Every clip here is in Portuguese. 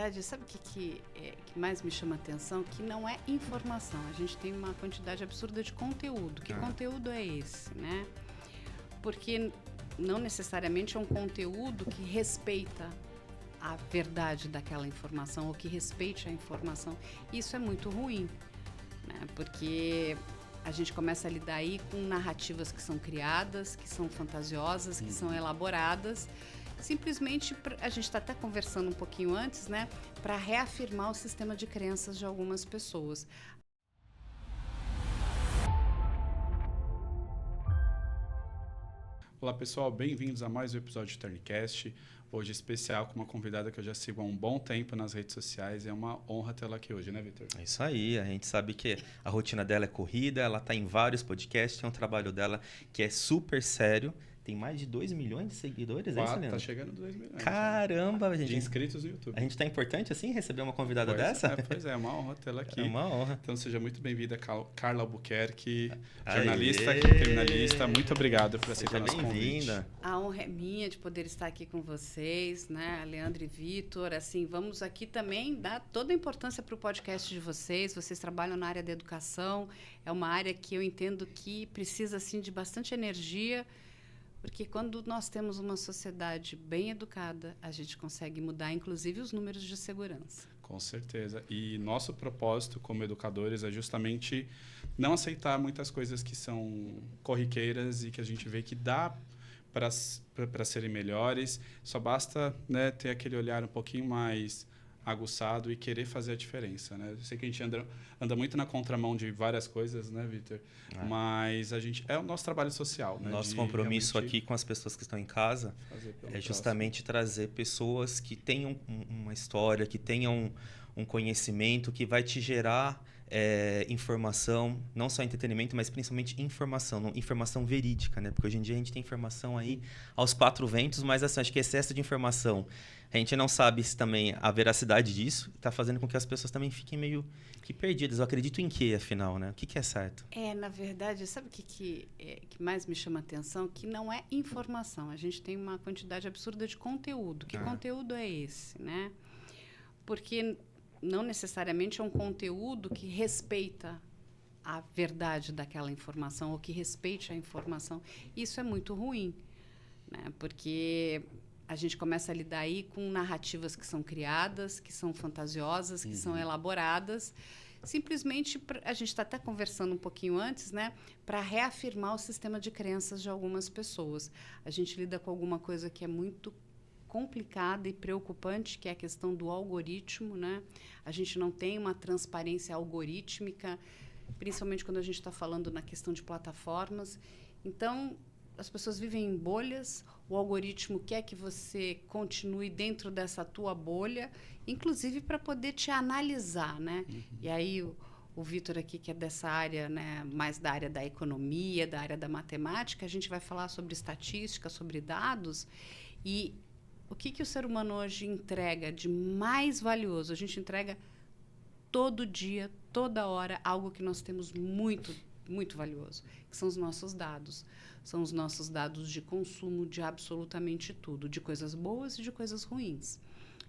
verdade, sabe o que mais me chama a atenção? Que não é informação. A gente tem uma quantidade absurda de conteúdo. Que conteúdo é esse, né? Porque não necessariamente é um conteúdo que respeita a verdade daquela informação ou que respeite a informação. Isso é muito ruim, né? Porque a gente começa a lidar aí com narrativas que são criadas, que são fantasiosas, que são elaboradas, simplesmente, a gente está até conversando um pouquinho antes, né, para reafirmar o sistema de crenças de algumas pessoas. Olá pessoal, bem-vindos a mais um episódio de Turncast. Hoje especial com uma convidada que eu já sigo há um bom tempo nas redes sociais. É uma honra tê-la aqui hoje, né, Vitor? É isso aí, a gente sabe que a rotina dela é corrida, ela está em vários podcasts, tem um trabalho dela que é super sério. Tem mais de 2 milhões de seguidores, é isso, Leandro? Tá chegando 2 milhões. Caramba, gente. De inscritos no YouTube. A gente tá importante assim, receber uma convidada dessa? Pois é uma honra tê-la aqui. É uma honra. Então seja muito bem-vinda, Carla Albuquerque, Aê! jornalista, criminalista. Muito obrigado por aceitar nosso convite. Bem-vinda. A honra é minha de poder estar aqui com vocês, né, Leandro e Vitor. Assim, vamos aqui também dar toda a importância para o podcast de vocês. Vocês trabalham na área da educação, é uma área que eu entendo que precisa assim de bastante energia. Porque quando nós temos uma sociedade bem educada, a gente consegue mudar, inclusive, os números de segurança. Com certeza. E nosso propósito como educadores é justamente não aceitar muitas coisas que são corriqueiras e que a gente vê que dá para serem melhores. Só basta, né, ter aquele olhar um pouquinho mais aguçado e querer fazer a diferença, né? Eu sei que a gente anda muito na contramão de várias coisas, né, Vitor? Mas a gente é o nosso trabalho social, né? Nosso compromisso aqui com as pessoas que estão em casa é justamente trazer pessoas que tenham uma história, que tenham um conhecimento que vai te gerar informação, não só entretenimento, mas principalmente informação verídica, né? Porque hoje em dia a gente tem informação aí aos 4 ventos, mas assim, acho que excesso de informação, a gente não sabe se também a veracidade disso está fazendo com que as pessoas também fiquem meio que perdidas. Eu acredito em quê, afinal, né? O que é certo? Na verdade, sabe o que mais me chama a atenção? Que não é informação. A gente tem uma quantidade absurda de conteúdo. Que conteúdo é esse, né? Porque não necessariamente é um conteúdo que respeita a verdade daquela informação ou que respeite a informação. Isso é muito ruim, né? Porque a gente começa a lidar aí com narrativas que são criadas, que são fantasiosas, que são elaboradas, simplesmente, a gente está até conversando um pouquinho antes, né, para reafirmar o sistema de crenças de algumas pessoas. A gente lida com alguma coisa que é muito complicada e preocupante, que é a questão do algoritmo, né? A gente não tem uma transparência algorítmica, principalmente quando a gente está falando na questão de plataformas. Então, as pessoas vivem em bolhas, o algoritmo quer que você continue dentro dessa tua bolha, inclusive para poder te analisar, né? E aí o Vitor aqui, que é dessa área, né, mais da área da economia, da área da matemática, a gente vai falar sobre estatística, sobre dados, e o que o ser humano hoje entrega de mais valioso? A gente entrega todo dia, toda hora, algo que nós temos muito, muito valioso, que são os nossos dados. São os nossos dados de consumo de absolutamente tudo, de coisas boas e de coisas ruins.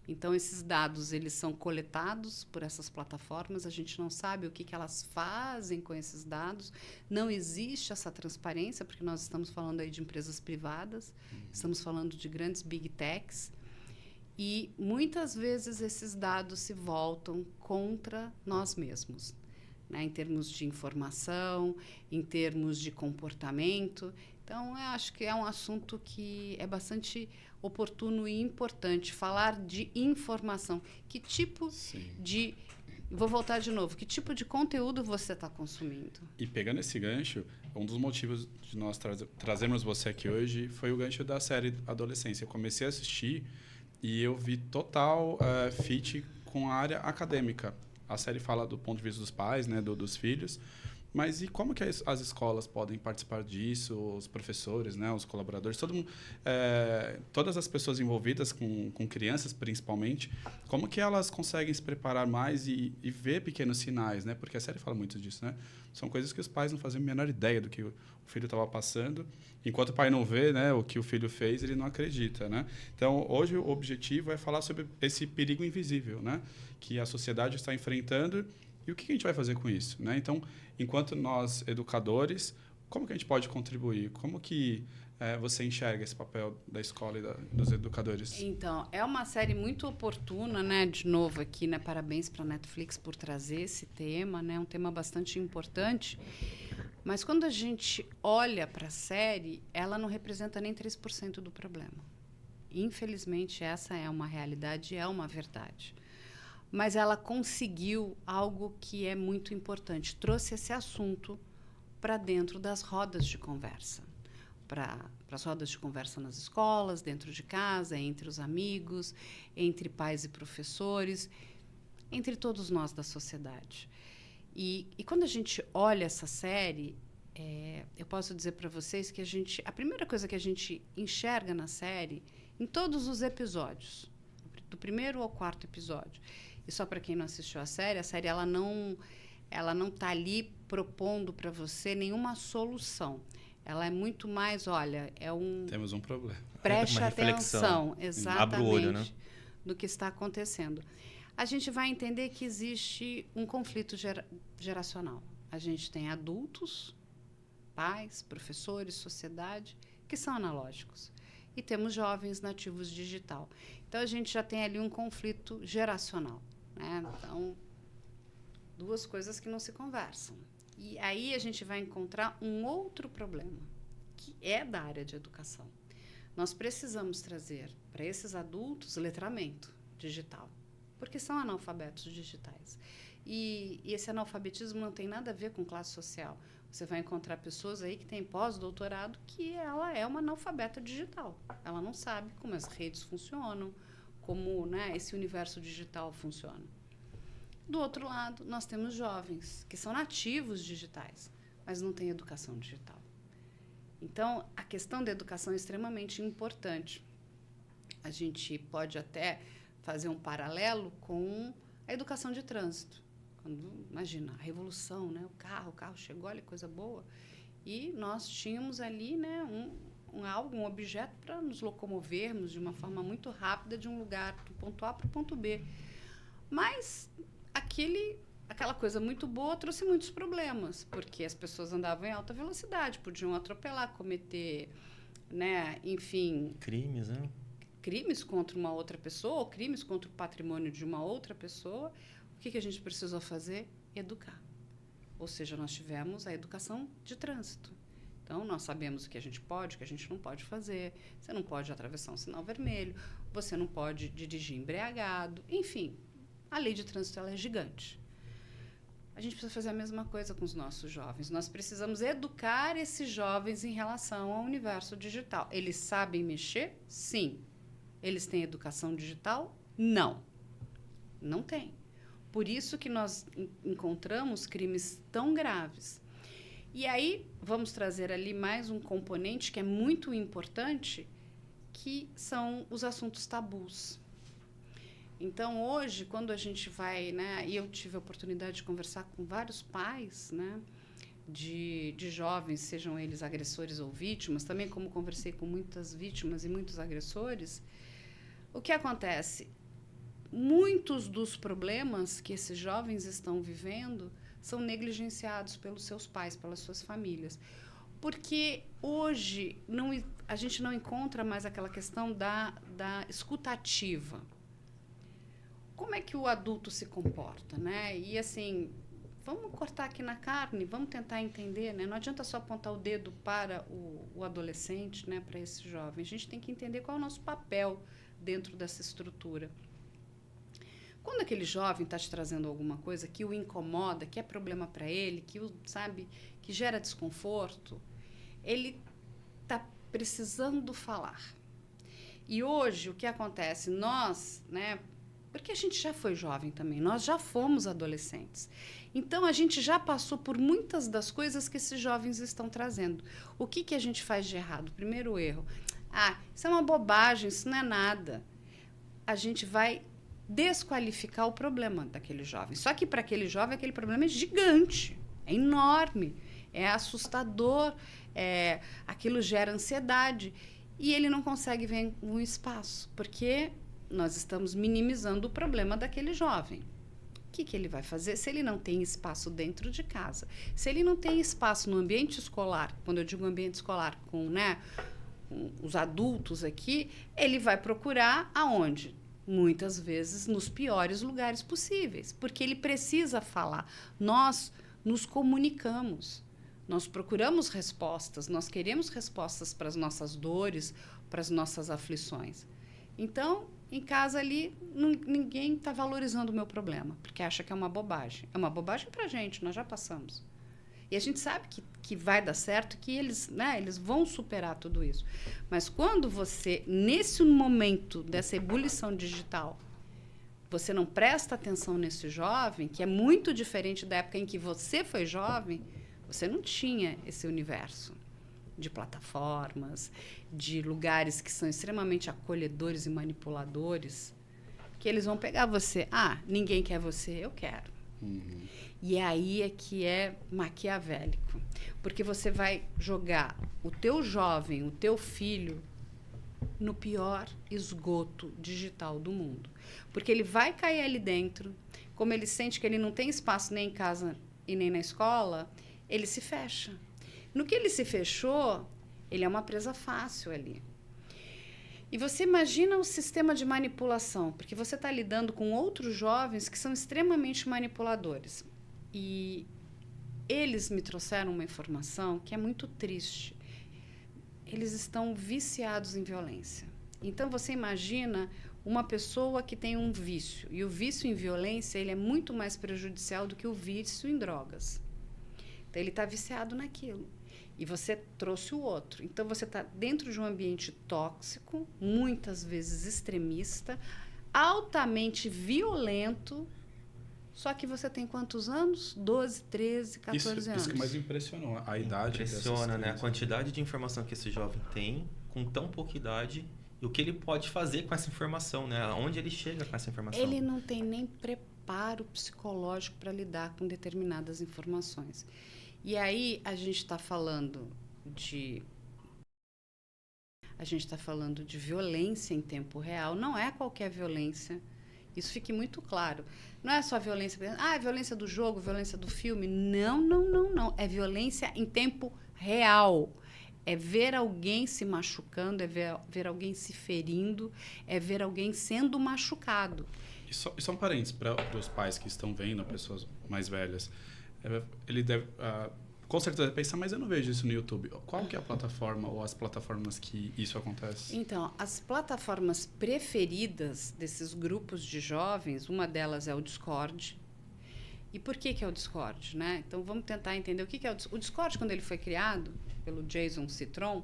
Então, esses dados, eles são coletados por essas plataformas, a gente não sabe o que elas fazem com esses dados, não existe essa transparência, porque nós estamos falando aí de empresas privadas, estamos falando de grandes big techs, e muitas vezes esses dados se voltam contra nós mesmos, né, em termos de informação, em termos de comportamento. Então, eu acho que é um assunto que é bastante oportuno e importante falar de informação. Que tipo de... Vou voltar de novo. Que tipo de conteúdo você está consumindo? E pegando esse gancho, um dos motivos de nós trazermos você aqui hoje foi o gancho da série Adolescência. Eu comecei a assistir e eu vi total fit com a área acadêmica. A série fala do ponto de vista dos pais, né, dos filhos, Mas e como que as escolas podem participar disso, os professores, né, os colaboradores, todo mundo, todas as pessoas envolvidas com crianças, principalmente, como que elas conseguem se preparar mais e ver pequenos sinais, né? Porque a série fala muito disso, né? São coisas que os pais não fazem a menor ideia do que o filho estava passando. Enquanto o pai não vê, né, o que o filho fez, ele não acredita, né? Então, hoje o objetivo é falar sobre esse perigo invisível, né, que a sociedade está enfrentando e o que a gente vai fazer com isso, né? Então, enquanto nós, educadores, como que a gente pode contribuir? Como que você enxerga esse papel da escola e dos educadores? Então, é uma série muito oportuna, né? De novo aqui, né? Parabéns para a Netflix por trazer esse tema, né? Um tema bastante importante. Mas quando a gente olha para a série, ela não representa nem 3% do problema. Infelizmente, essa é uma realidade, é uma verdade. Mas ela conseguiu algo que é muito importante. Trouxe esse assunto para dentro das rodas de conversa. Para as rodas de conversa nas escolas, dentro de casa, entre os amigos, entre pais e professores, entre todos nós da sociedade. E quando a gente olha essa série, eu posso dizer para vocês que a primeira coisa que a gente enxerga na série, em todos os episódios, do primeiro ao quarto episódio, e só para quem não assistiu a série ela não está ali propondo para você nenhuma solução. Ela é muito mais, olha, temos um problema. Preste atenção, exatamente, abre o olho, né, do que está acontecendo. A gente vai entender que existe um conflito geracional. A gente tem adultos, pais, professores, sociedade, que são analógicos. E temos jovens nativos digital. Então, a gente já tem ali um conflito geracional, né? Então, duas coisas que não se conversam. E aí a gente vai encontrar um outro problema, que é da área de educação. Nós precisamos trazer para esses adultos letramento digital, porque são analfabetos digitais. E esse analfabetismo não tem nada a ver com classe social. Você vai encontrar pessoas aí que têm pós-doutorado que ela é uma analfabeta digital. Ela não sabe como as redes funcionam, como, né, esse universo digital funciona. Do outro lado, nós temos jovens que são nativos digitais, mas não têm educação digital. Então, a questão da educação é extremamente importante. A gente pode até fazer um paralelo com a educação de trânsito. Imagina, a revolução, né? O carro chegou, olha que coisa boa. E nós tínhamos ali, né, um objeto para nos locomovermos de uma forma muito rápida de um lugar, do ponto A para o ponto B. Mas aquela coisa muito boa trouxe muitos problemas, porque as pessoas andavam em alta velocidade, podiam atropelar, cometer, né, enfim... Crimes, né? Crimes contra uma outra pessoa, ou crimes contra o patrimônio de uma outra pessoa. O que a gente precisou fazer? Educar. Ou seja, nós tivemos a educação de trânsito. Então, nós sabemos o que a gente pode, o que a gente não pode fazer. Você não pode atravessar um sinal vermelho, você não pode dirigir embriagado. Enfim, a lei de trânsito ela é gigante. A gente precisa fazer a mesma coisa com os nossos jovens. Nós precisamos educar esses jovens em relação ao universo digital. Eles sabem mexer? Sim. Eles têm educação digital? Não. Não tem. Por isso que nós encontramos crimes tão graves. E aí, vamos trazer ali mais um componente que é muito importante, que são os assuntos tabus. Então, hoje, quando a gente vai, né, e eu tive a oportunidade de conversar com vários pais, né, de jovens, sejam eles agressores ou vítimas, também como conversei com muitas vítimas e muitos agressores, o que acontece? Muitos dos problemas que esses jovens estão vivendo são negligenciados pelos seus pais, pelas suas famílias. Porque hoje a gente não encontra mais aquela questão da escutativa. Como é que o adulto se comporta, né? E assim, vamos cortar aqui na carne, vamos tentar entender, né? Não adianta só apontar o dedo para o adolescente, né? Para esse jovem. A gente tem que entender qual é o nosso papel dentro dessa estrutura. Quando aquele jovem está te trazendo alguma coisa que o incomoda, que é problema para ele, que gera desconforto, ele está precisando falar. E hoje, o que acontece? Nós, né, Porque a gente já foi jovem também, nós já fomos adolescentes. Então, a gente já passou por muitas das coisas que esses jovens estão trazendo. O que a gente faz de errado? Primeiro erro. Isso é uma bobagem, isso não é nada. A gente vai desqualificar o problema daquele jovem. Só que para aquele jovem, aquele problema é gigante, é enorme, é assustador, aquilo gera ansiedade. E ele não consegue ver um espaço, porque nós estamos minimizando o problema daquele jovem. O que ele vai fazer se ele não tem espaço dentro de casa? Se ele não tem espaço no ambiente escolar, quando eu digo ambiente escolar, com os adultos aqui, ele vai procurar aonde? Muitas vezes nos piores lugares possíveis, porque ele precisa falar. Nós nos comunicamos, nós procuramos respostas, nós queremos respostas para as nossas dores, para as nossas aflições. Então, em casa ali, ninguém está valorizando o meu problema, porque acha que é uma bobagem. É uma bobagem para a gente, nós já passamos. E a gente sabe que vai dar certo, que eles vão superar tudo isso. Mas quando você, nesse momento dessa ebulição digital, você não presta atenção nesse jovem, que é muito diferente da época em que você foi jovem, você não tinha esse universo de plataformas, de lugares que são extremamente acolhedores e manipuladores, que eles vão pegar você. Ninguém quer você, eu quero. Uhum. E aí é que é maquiavélico, porque você vai jogar o teu jovem, o teu filho, no pior esgoto digital do mundo. Porque ele vai cair ali dentro, como ele sente que ele não tem espaço nem em casa e nem na escola, ele se fecha. No que ele se fechou, ele é uma presa fácil ali. E você imagina o sistema de manipulação, porque você está lidando com outros jovens que são extremamente manipuladores. E eles me trouxeram uma informação que é muito triste. Eles estão viciados em violência. Então, você imagina uma pessoa que tem um vício. E o vício em violência ele é muito mais prejudicial do que o vício em drogas. Então, ele está viciado naquilo. E você trouxe o outro. Então, você está dentro de um ambiente tóxico, muitas vezes extremista, altamente violento. Só que você tem quantos anos? 12, 13, 14 anos. Isso que mais impressionou, a idade. Impressiona, né? A quantidade de informação que esse jovem tem com tão pouca idade e o que ele pode fazer com essa informação, né? Aonde ele chega com essa informação. Ele não tem nem preparo psicológico para lidar com determinadas informações. E aí a gente está falando de violência em tempo real. Não é qualquer violência. Isso fique muito claro. Não é só violência, é violência do jogo, violência do filme. Não. É violência em tempo real. É ver alguém se machucando, é ver alguém se ferindo, é ver alguém sendo machucado. E só um parênteses para os pais que estão vendo, pessoas mais velhas. Ele deve, com certeza, pensar, mas eu não vejo isso no YouTube. Qual que é a plataforma ou as plataformas que isso acontece? Então, as plataformas preferidas desses grupos de jovens, uma delas é o Discord. E por que é o Discord, né? Então, vamos tentar entender o que é o Discord. O Discord, quando ele foi criado pelo Jason Citron,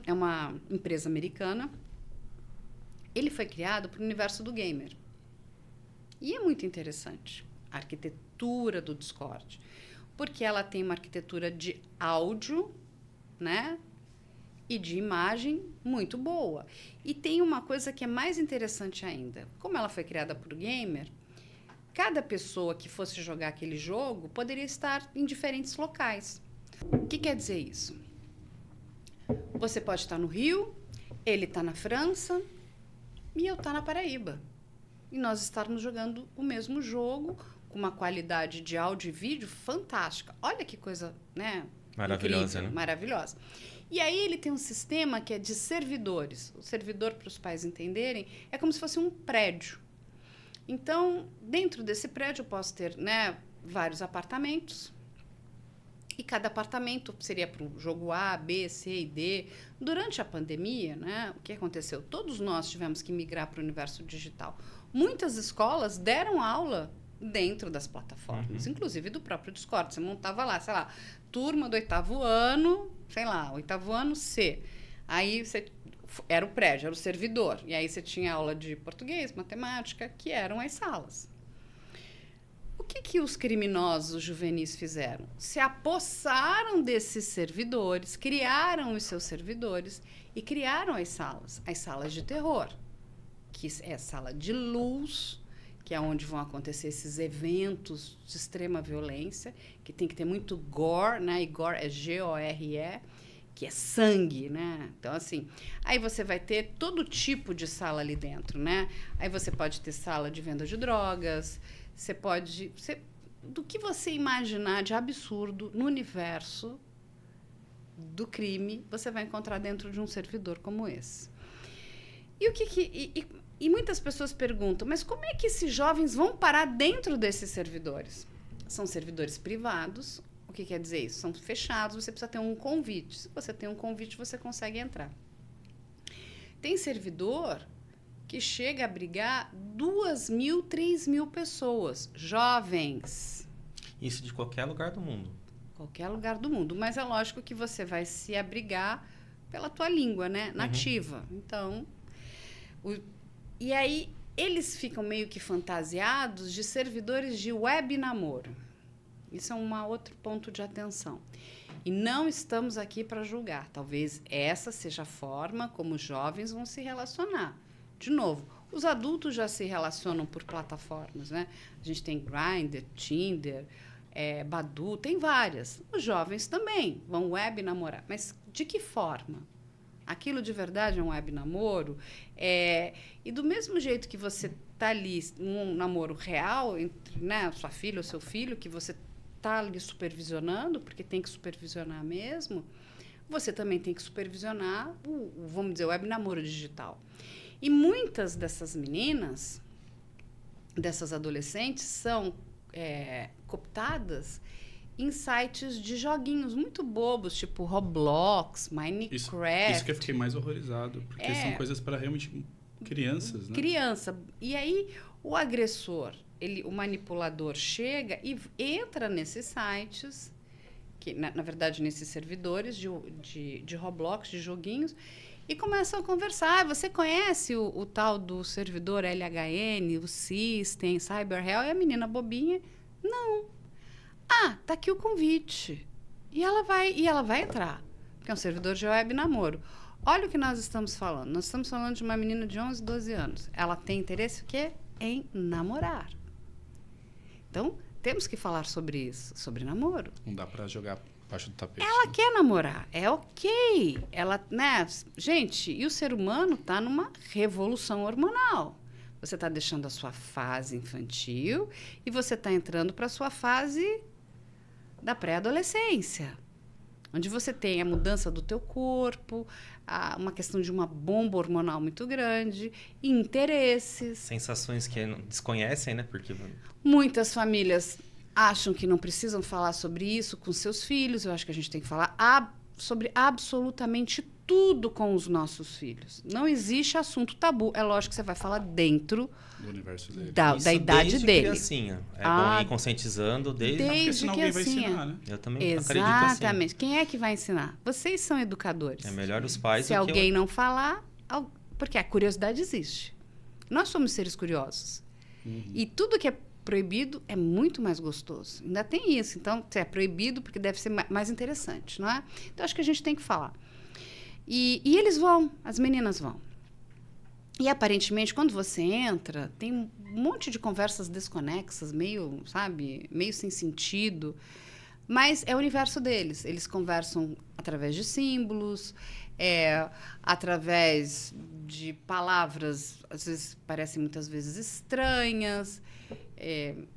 é uma empresa americana. Ele foi criado para o universo do gamer. E é muito interessante a arquitetura do Discord, porque ela tem uma arquitetura de áudio, né, e de imagem muito boa. E tem uma coisa que é mais interessante ainda. Como ela foi criada por gamer, cada pessoa que fosse jogar aquele jogo poderia estar em diferentes locais. O que quer dizer isso? Você pode estar no Rio, ele está na França e eu estar na Paraíba. E nós estarmos jogando o mesmo jogo com uma qualidade de áudio e vídeo fantástica. Olha que coisa, né? Maravilhosa, incrível, né? Maravilhosa. E aí ele tem um sistema que é de servidores. O servidor, para os pais entenderem, é como se fosse um prédio. Então, dentro desse prédio, eu posso ter, né, vários apartamentos. E cada apartamento seria para o jogo A, B, C e D. Durante a pandemia, né, o que aconteceu? Todos nós tivemos que migrar para o universo digital. Muitas escolas deram aula dentro das plataformas, inclusive do próprio Discord. Você montava lá, sei lá, turma do 8º ano, sei lá, 8º ano C. Aí você era o prédio, era o servidor. E aí você tinha aula de português, matemática, que eram as salas. O que os criminosos juvenis fizeram? Se apossaram desses servidores, criaram os seus servidores e criaram as salas de terror, que é sala de luz, que é onde vão acontecer esses eventos de extrema violência, que tem que ter muito gore, né? E gore é G-O-R-E, que é sangue, né? Então, assim, aí você vai ter todo tipo de sala ali dentro, né? Aí você pode ter sala de venda de drogas, do que você imaginar de absurdo no universo do crime, você vai encontrar dentro de um servidor como esse. E muitas pessoas perguntam, mas como é que esses jovens vão parar dentro desses servidores? São servidores privados. O que quer dizer isso? São fechados, você precisa ter um convite. Se você tem um convite, você consegue entrar. Tem servidor que chega a abrigar 2.000, 3.000 pessoas, jovens. Isso de qualquer lugar do mundo. Qualquer lugar do mundo. Mas é lógico que você vai se abrigar pela tua língua, né? Nativa. Então, e aí eles ficam meio que fantasiados de servidores de web namoro. Isso é um outro ponto de atenção. E não estamos aqui para julgar. Talvez essa seja a forma como os jovens vão se relacionar. De novo, os adultos já se relacionam por plataformas, né? A gente tem Grindr, Tinder, Badoo, tem várias. Os jovens também vão web namorar. Mas de que forma? Aquilo de verdade é um web namoro? E do mesmo jeito que você está ali, um namoro real entre, né, sua filha ou seu filho, que você está ali supervisionando, porque tem que supervisionar mesmo, você também tem que supervisionar vamos dizer, o web namoro digital. E muitas dessas meninas, dessas adolescentes, são cooptadas em sites de joguinhos muito bobos, tipo Roblox, Minecraft. Isso que eu fiquei mais horrorizado, porque são coisas para realmente crianças, né? Criança. E aí o agressor, o manipulador chega e entra nesses sites, que na verdade nesses servidores de Roblox, de joguinhos, e começam a conversar. Você conhece o tal do servidor LHN, o System, CyberHell? E a menina bobinha, não. Tá aqui o convite. E ela vai entrar, porque é um servidor de web namoro. Olha o que nós estamos falando. Nós estamos falando de uma menina de 11, 12 anos. Ela tem interesse o quê? Em namorar. Então, temos que falar sobre isso, sobre namoro. Não dá para jogar embaixo do tapete. Ela quer namorar, é ok. Ela, né? Gente, e o ser humano está numa revolução hormonal. Você está deixando a sua fase infantil e você está entrando para a sua fase da pré-adolescência, onde você tem a mudança do teu corpo, uma questão de uma bomba hormonal muito grande, interesses. Sensações que desconhecem, né? Porque muitas famílias acham que não precisam falar sobre isso com seus filhos. Eu acho que a gente tem que falar sobre absolutamente tudo com os nossos filhos. Não existe assunto tabu. É lógico que você vai falar dentro do universo dele. Da idade desde dele. Criancinha. É bom ir conscientizando desde porque senão alguém vai ensinar, né? Eu também acredito assim. Exatamente. Quem é que vai ensinar? Vocês são educadores. É melhor os pais Se alguém não falar, porque a curiosidade existe. Nós somos seres curiosos. E tudo que é proibido é muito mais gostoso. Ainda tem isso. Então, é proibido porque deve ser mais interessante, não é? Então, acho que a gente tem que falar. E eles vão, as meninas vão. E, aparentemente, quando você entra, tem um monte de conversas desconexas, meio, sabe, meio sem sentido. Mas é o universo deles. Eles conversam através de símbolos, através de palavras, às vezes, parecem muitas vezes estranhas.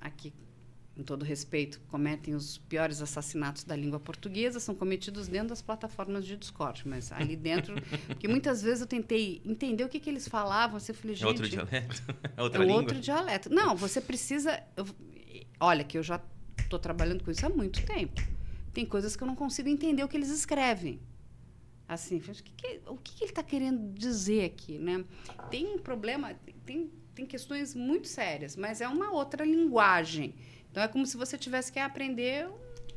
Aqui, com todo respeito, cometem os piores assassinatos da língua portuguesa, são cometidos dentro das plataformas de Discord, mas ali dentro... Porque muitas vezes eu tentei entender o que eles falavam, você falei, gente... É outro dialeto? É outra língua? Outro dialeto. Não, você precisa... olha, que eu já estou trabalhando com isso há muito tempo. Tem coisas que eu não consigo entender o que eles escrevem. Assim, o que ele está querendo dizer aqui, né? Tem um problema... Tem questões muito sérias, mas é uma outra linguagem. Então, é como se você tivesse que aprender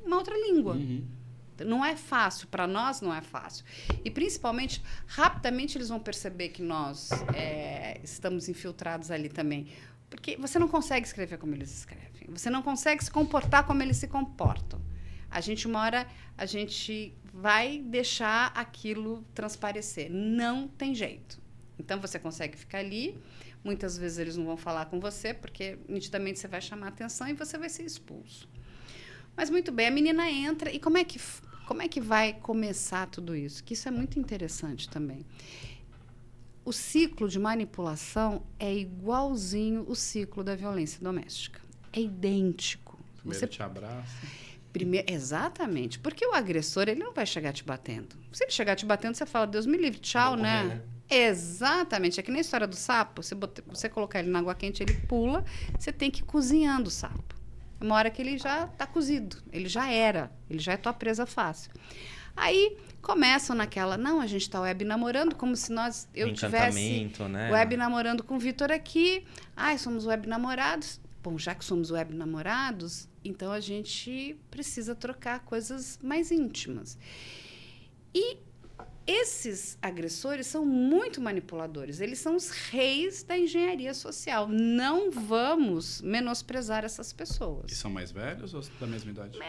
uma outra língua. Não é fácil, para nós não é fácil. E, principalmente, rapidamente eles vão perceber que nós estamos infiltrados ali também. Porque você não consegue escrever como eles escrevem. Você não consegue se comportar como eles se comportam. Uma hora, a gente vai deixar aquilo transparecer. Não tem jeito. Então, você consegue ficar ali. Muitas vezes eles não vão falar com você, porque nitidamente você vai chamar atenção e você vai ser expulso. Mas, muito bem, a menina entra. E como é que vai começar tudo isso? Que isso é muito interessante também. O ciclo de manipulação é igualzinho o ciclo da violência doméstica. É idêntico. Primeiro te abraça. Exatamente. Porque o agressor, ele não vai chegar te batendo. Se ele chegar te batendo, você fala, Deus me livre, tchau, né? Exatamente. É que nem a história do sapo. Você colocar ele na água quente, ele pula. Você tem que ir cozinhando o sapo. Uma hora que ele já está cozido. Ele já é tua presa fácil. Aí começam naquela, não, a gente está web namorando, como se eu tivesse né? web namorando com o Vitor aqui. Ai, somos web namorados. Bom, já que somos web namorados, então a gente precisa trocar coisas mais íntimas. E esses agressores são muito manipuladores. Eles são os reis da engenharia social. Não vamos menosprezar essas pessoas. E são mais velhos ou da mesma idade?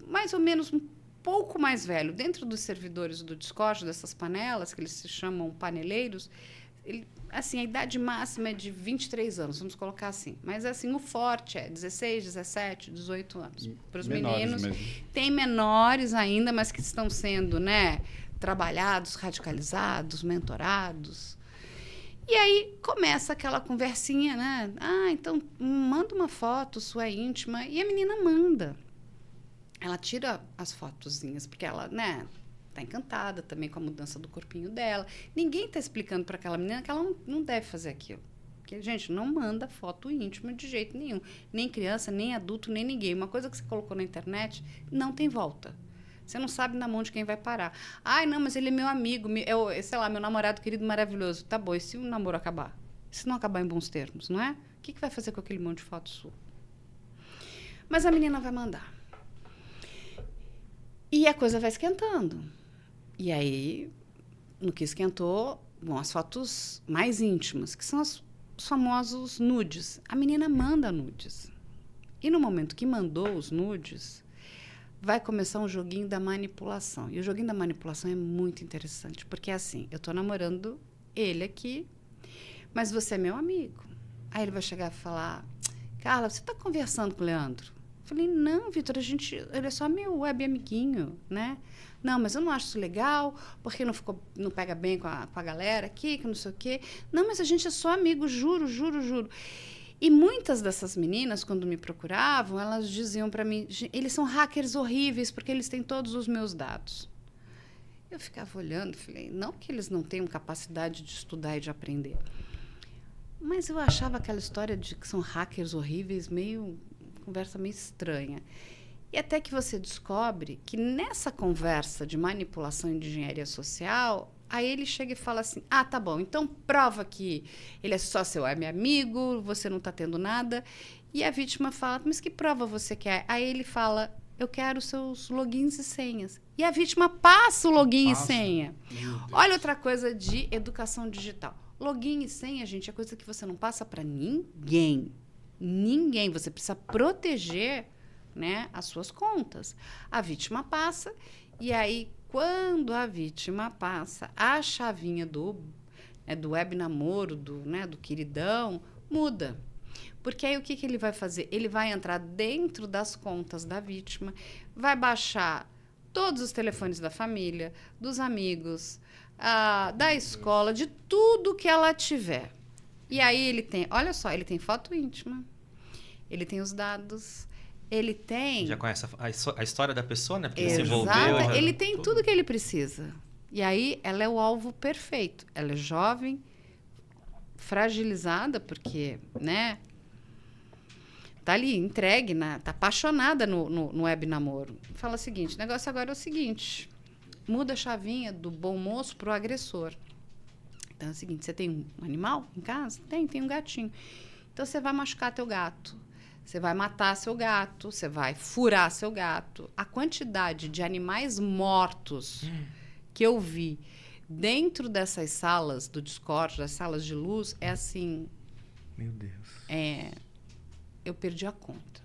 Mais ou menos um pouco mais velho. Dentro dos servidores do Discord, dessas panelas, que eles se chamam paneleiros, a idade máxima é de 23 anos, vamos colocar assim. Mas, assim, o forte é 16, 17, 18 anos. Para os meninos, mesmo. Tem menores ainda, mas que estão sendo, né, trabalhados, radicalizados, mentorados. E aí começa aquela conversinha, né? Ah, então manda uma foto sua íntima. E a menina manda. Ela tira as fotozinhas, porque ela, né, tá encantada também com a mudança do corpinho dela. Ninguém está explicando para aquela menina que ela não deve fazer aquilo. Porque, gente, não manda foto íntima de jeito nenhum. Nem criança, nem adulto, nem ninguém. Uma coisa que você colocou na internet não tem volta. Você não sabe na mão de quem vai parar. Ai, não, mas ele é meu amigo, sei lá, meu namorado querido maravilhoso. Tá bom, e se o namoro acabar? Se não acabar em bons termos, não é? O que vai fazer com aquele monte de foto sua? Mas a menina vai mandar. E a coisa vai esquentando. E aí, no que esquentou, as fotos mais íntimas, que são os famosos nudes. A menina manda nudes. E no momento que mandou os nudes, vai começar um joguinho da manipulação. E o joguinho da manipulação é muito interessante, porque é assim, eu estou namorando ele aqui, mas você é meu amigo. Aí ele vai chegar e falar, Carla, você está conversando com o Leandro? Eu falei, não, Vitor, ele é só meu web amiguinho, né? Não, mas eu não acho isso legal, porque não pega bem com a galera aqui, que não sei o quê. Não, mas a gente é só amigo, juro, juro, juro. E muitas dessas meninas, quando me procuravam, elas diziam para mim, eles são hackers horríveis, porque eles têm todos os meus dados. Eu ficava olhando, falei, não que eles não tenham capacidade de estudar e de aprender. Mas eu achava aquela história de que são hackers horríveis conversa meio estranha. E até que você descobre que nessa conversa de manipulação e de engenharia social, aí ele chega e fala assim, tá bom, então prova que ele é só seu amigo, você não está tendo nada. E a vítima fala, mas que prova você quer? Aí ele fala, eu quero seus logins e senhas. E a vítima passa o login e senha. Olha outra coisa de educação digital. Login e senha, gente, é coisa que você não passa para ninguém. Ninguém. Você precisa proteger, né, as suas contas. A vítima passa, e aí, quando a vítima passa, a chavinha do web namoro, do queridão, muda. Porque aí o que ele vai fazer? Ele vai entrar dentro das contas da vítima, vai baixar todos os telefones da família, dos amigos, da escola, de tudo que ela tiver. E aí ele tem, olha só, ele tem foto íntima, ele tem os dados, ele tem... Já conhece a história da pessoa, né? Porque ele se envolveu. Ele tem tudo que ele precisa. E aí ela é o alvo perfeito. Ela é jovem, fragilizada, porque, né? Tá ali, entregue, tá apaixonada no web namoro. Fala o seguinte, o negócio agora é o seguinte, muda a chavinha do bom moço pro agressor. Então é o seguinte, você tem um animal em casa? Tem um gatinho. Então você vai machucar teu gato. você vai matar seu gato, você vai furar seu gato. A quantidade de animais mortos que eu vi dentro dessas salas do Discord, das salas de luz, é assim... Meu Deus. Eu perdi a conta.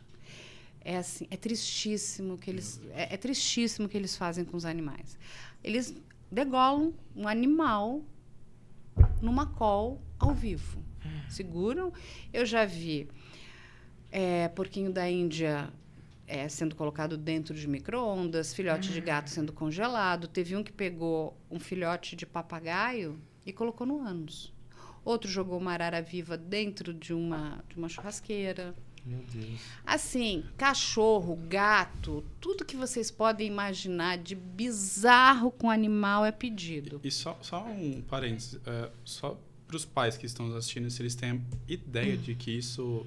É assim, é tristíssimo que eles... É tristíssimo que eles fazem com os animais. Eles degolam um animal numa call ao vivo. Seguram. Eu já vi porquinho da Índia sendo colocado dentro de micro-ondas, filhote de gato sendo congelado. Teve um que pegou um filhote de papagaio e colocou no ânus. Outro jogou uma arara viva dentro de uma churrasqueira. Meu Deus. Assim, cachorro, gato, tudo que vocês podem imaginar de bizarro com animal é pedido. E só um parênteses, só para os pais que estão nos assistindo, se eles têm ideia de que isso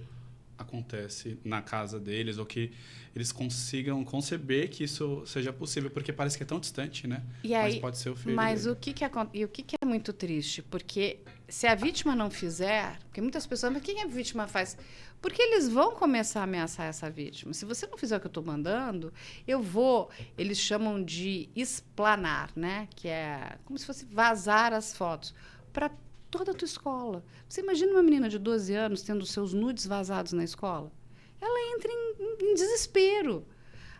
acontece na casa deles, ou que eles consigam conceber que isso seja possível, porque parece que é tão distante, né? E aí, mas pode ser o filho. Mas o que é muito triste? Porque se a vítima não fizer, porque muitas pessoas, mas quem a vítima faz? Porque eles vão começar a ameaçar essa vítima. Se você não fizer o que eu estou mandando, eles chamam de explanar, né? Que é como se fosse vazar as fotos para toda a tua escola. Você imagina uma menina de 12 anos tendo seus nudes vazados na escola? Ela entra em desespero.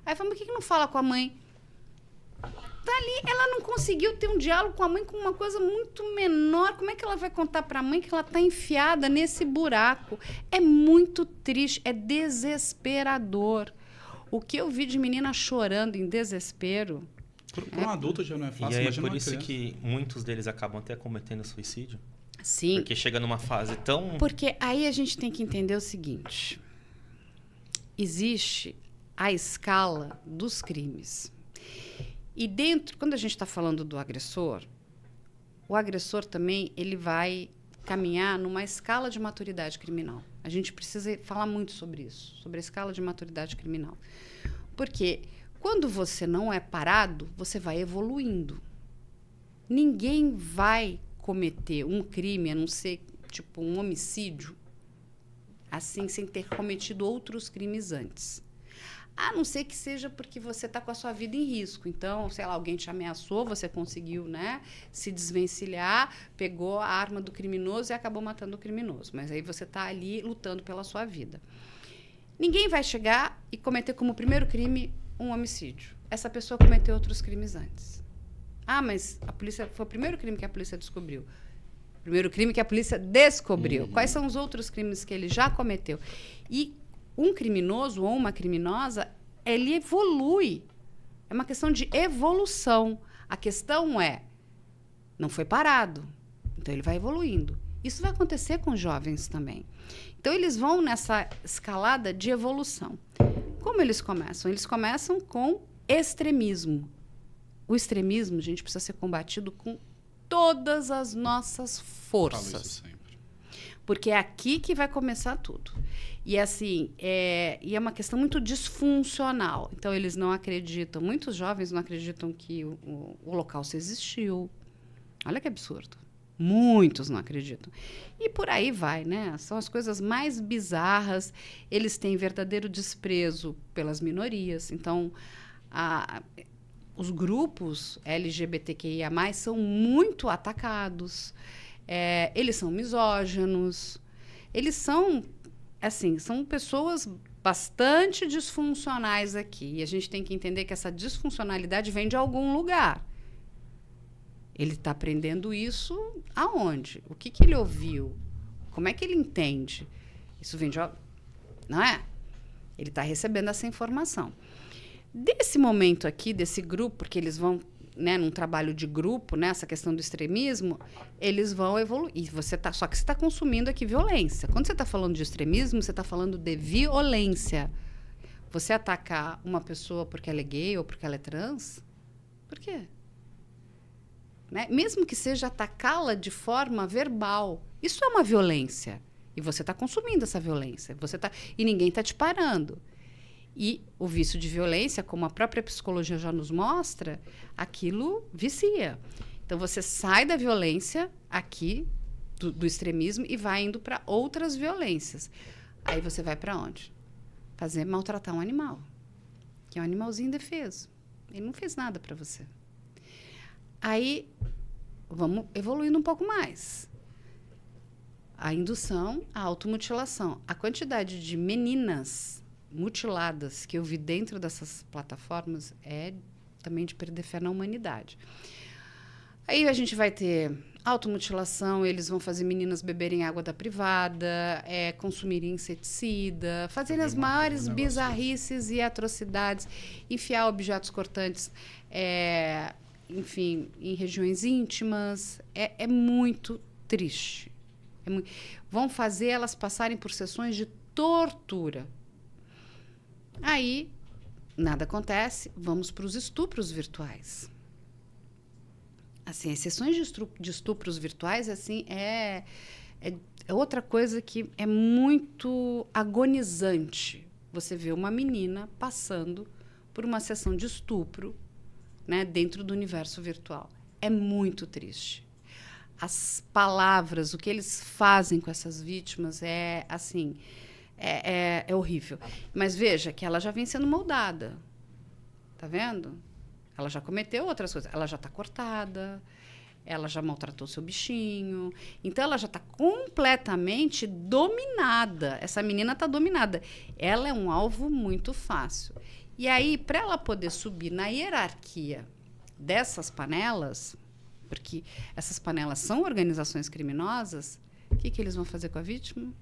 Aí fala, mas por que não fala com a mãe? Tá ali, ela não conseguiu ter um diálogo com a mãe com uma coisa muito menor. Como é que ela vai contar para a mãe que ela está enfiada nesse buraco? É muito triste, é desesperador. O que eu vi de menina chorando em desespero... Para um adulto já não é fácil. E aí é por isso que muitos deles acabam até cometendo suicídio? Sim. Porque chega numa fase tão... Porque aí a gente tem que entender o seguinte. Existe a escala dos crimes. E quando a gente está falando do agressor, o agressor também ele vai caminhar numa escala de maturidade criminal. A gente precisa falar muito sobre isso, sobre a escala de maturidade criminal. Porque quando você não é parado, você vai evoluindo. Ninguém vai cometer um crime, a não ser tipo um homicídio, assim, sem ter cometido outros crimes antes. A não ser que seja porque você está com a sua vida em risco. Então, sei lá, alguém te ameaçou, você conseguiu, né, se desvencilhar, pegou a arma do criminoso e acabou matando o criminoso. Mas aí você está ali lutando pela sua vida. Ninguém vai chegar e cometer como primeiro crime um homicídio. Essa pessoa cometeu outros crimes antes. Ah, mas a polícia foi o primeiro crime que a polícia descobriu. Primeiro crime que a polícia descobriu. Quais são os outros crimes que ele já cometeu? E um criminoso ou uma criminosa, ele evolui. É uma questão de evolução. A questão não foi parado. Então, ele vai evoluindo. Isso vai acontecer com os jovens também. Então, eles vão nessa escalada de evolução. Como eles começam? Eles começam com extremismo. O extremismo, gente, precisa ser combatido com todas as nossas forças. Falo isso sempre. Porque é aqui que vai começar tudo. E assim, é uma questão muito disfuncional. Então, eles não acreditam, muitos jovens não acreditam que o Holocausto existiu. Olha que absurdo. Muitos não acreditam. E por aí vai, né? São as coisas mais bizarras. Eles têm verdadeiro desprezo pelas minorias. Então, os grupos LGBTQIA+, são muito atacados. Eles são misóginos. Eles são, assim, são pessoas bastante disfuncionais aqui. E a gente tem que entender que essa disfuncionalidade vem de algum lugar. Ele está aprendendo isso aonde? O que ele ouviu? Como é que ele entende? Isso vem de... Não é? Ele está recebendo essa informação. Desse momento aqui, desse grupo, porque eles vão, né, num trabalho de grupo, né, essa questão do extremismo, eles vão evoluir. E só que você está consumindo aqui violência. Quando você está falando de extremismo, você está falando de violência. Você atacar uma pessoa porque ela é gay ou porque ela é trans, por quê? Né? Mesmo que seja atacá-la de forma verbal, isso é uma violência. E você está consumindo essa violência. E ninguém está te parando. E o vício de violência, como a própria psicologia já nos mostra, aquilo vicia. Então, você sai da violência aqui, do extremismo, e vai indo para outras violências. Aí você vai para onde? maltratar um animal, que é um animalzinho indefeso. Ele não fez nada para você. Aí, vamos evoluindo um pouco mais. A indução, a automutilação. A quantidade de meninas mutiladas que eu vi dentro dessas plataformas é também de perder fé na humanidade. Aí a gente vai ter automutilação, eles vão fazer meninas beberem água da privada, consumirem inseticida, fazerem as maiores bizarrices e atrocidades, enfiar objetos cortantes, enfim, em regiões íntimas. É muito triste. Vão fazer elas passarem por sessões de tortura. Aí, nada acontece, vamos para os estupros virtuais. Assim, as sessões de estupros virtuais, assim, é outra coisa que é muito agonizante. Você vê uma menina passando por uma sessão de estupro, né, dentro do universo virtual. É muito triste. As palavras, o que eles fazem com essas vítimas é horrível. Mas veja que ela já vem sendo moldada. Tá vendo? Ela já cometeu outras coisas. Ela já está cortada, ela já maltratou seu bichinho. Então, ela já está completamente dominada. Essa menina está dominada. Ela é um alvo muito fácil. E aí, para ela poder subir na hierarquia dessas panelas, porque essas panelas são organizações criminosas, o que eles vão fazer com a vítima?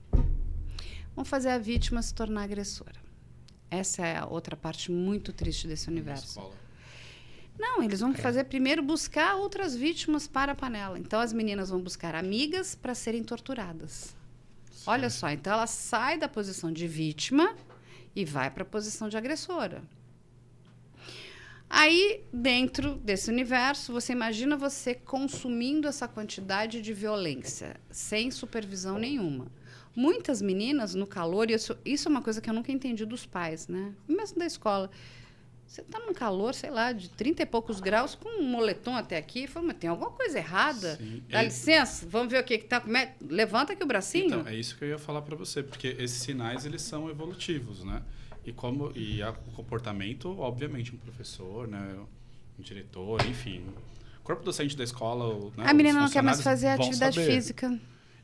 Vão fazer a vítima se tornar agressora. Essa é a outra parte muito triste desse universo. Não, eles vão fazer primeiro buscar outras vítimas para a panela. Então, as meninas vão buscar amigas para serem torturadas. Sim. Olha só, então ela sai da posição de vítima e vai para a posição de agressora. Aí, dentro desse universo, você imagina você consumindo essa quantidade de violência, sem supervisão nenhuma. Muitas meninas, no calor, e isso é uma coisa que eu nunca entendi dos pais, né? Mesmo da escola. Você está num calor, sei lá, de 30 e poucos graus, com um moletom até aqui. Fala, mas tem alguma coisa errada? Sim. Dá licença, vamos ver o que está... Levanta aqui o bracinho. Então, é isso que eu ia falar para você, porque esses sinais, eles são evolutivos, né? O comportamento, obviamente, um professor, né? Um diretor, enfim... O corpo docente da escola... Né, a menina não quer mais fazer atividade física.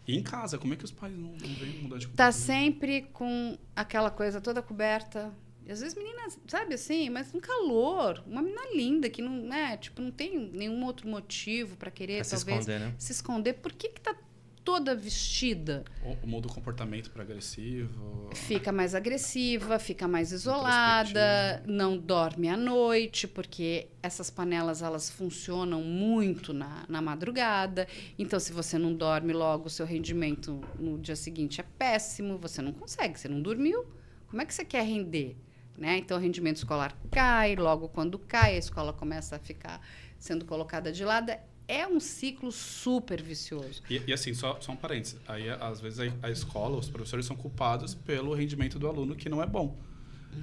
E em casa, como é que os pais não vêm mudar de comportamento? Está sempre com aquela coisa toda coberta... E às vezes meninas, sabe assim, mas um calor, uma menina linda que não, né, tipo, não tem nenhum outro motivo para querer, pra talvez, se esconder, né? se esconder. Por que tá toda vestida? Muda o comportamento para agressivo. Fica mais agressiva, fica mais isolada, não dorme à noite, porque essas panelas, elas funcionam muito na madrugada. Então, se você não dorme logo, o seu rendimento no dia seguinte é péssimo, você não consegue, você não dormiu. Como é que você quer render? Né? Então, o rendimento escolar cai, logo quando cai, a escola começa a ficar sendo colocada de lado. É um ciclo super vicioso. E assim, só um parênteses. Aí, às vezes, a escola, os professores são culpados pelo rendimento do aluno, que não é bom.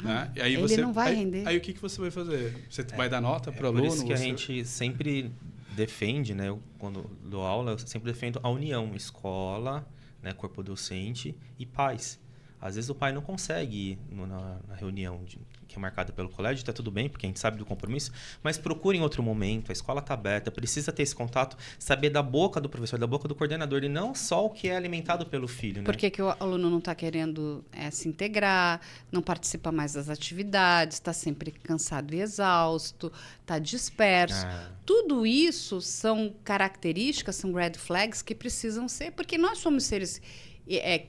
Né? E aí ele não vai render. Aí o que você vai fazer? Você vai dar nota para o aluno? Por isso que a gente sempre defende, né? Eu, quando dou aula, eu sempre defendo a união. Escola, né? Corpo docente e pais. Às vezes o pai não consegue ir na reunião que é marcada pelo colégio, está tudo bem, porque a gente sabe do compromisso, mas procure em outro momento, a escola está aberta, precisa ter esse contato, saber da boca do professor, da boca do coordenador, e não só o que é alimentado pelo filho. Né? Por que o aluno não está querendo se integrar, não participa mais das atividades, está sempre cansado e exausto, está disperso. Tudo isso são características, são red flags que precisam ser, porque nós somos seres...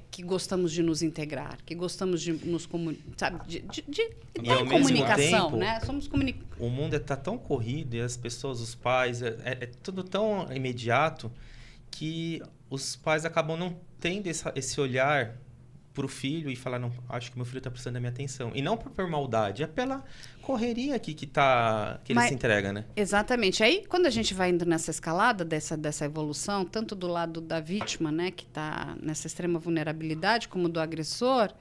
que gostamos de nos integrar, que gostamos de nos comunicar, sabe? De ter comunicação, tempo, né? Somos o mundo está tão corrido e as pessoas, os pais, é tudo tão imediato que os pais acabam não tendo esse olhar para o filho e falar, não, acho que meu filho está precisando da minha atenção. E não por maldade, é pela correria que ele se entrega, né? Exatamente. Aí, quando a gente vai indo nessa escalada dessa evolução, tanto do lado da vítima, né, que está nessa extrema vulnerabilidade, como do agressor,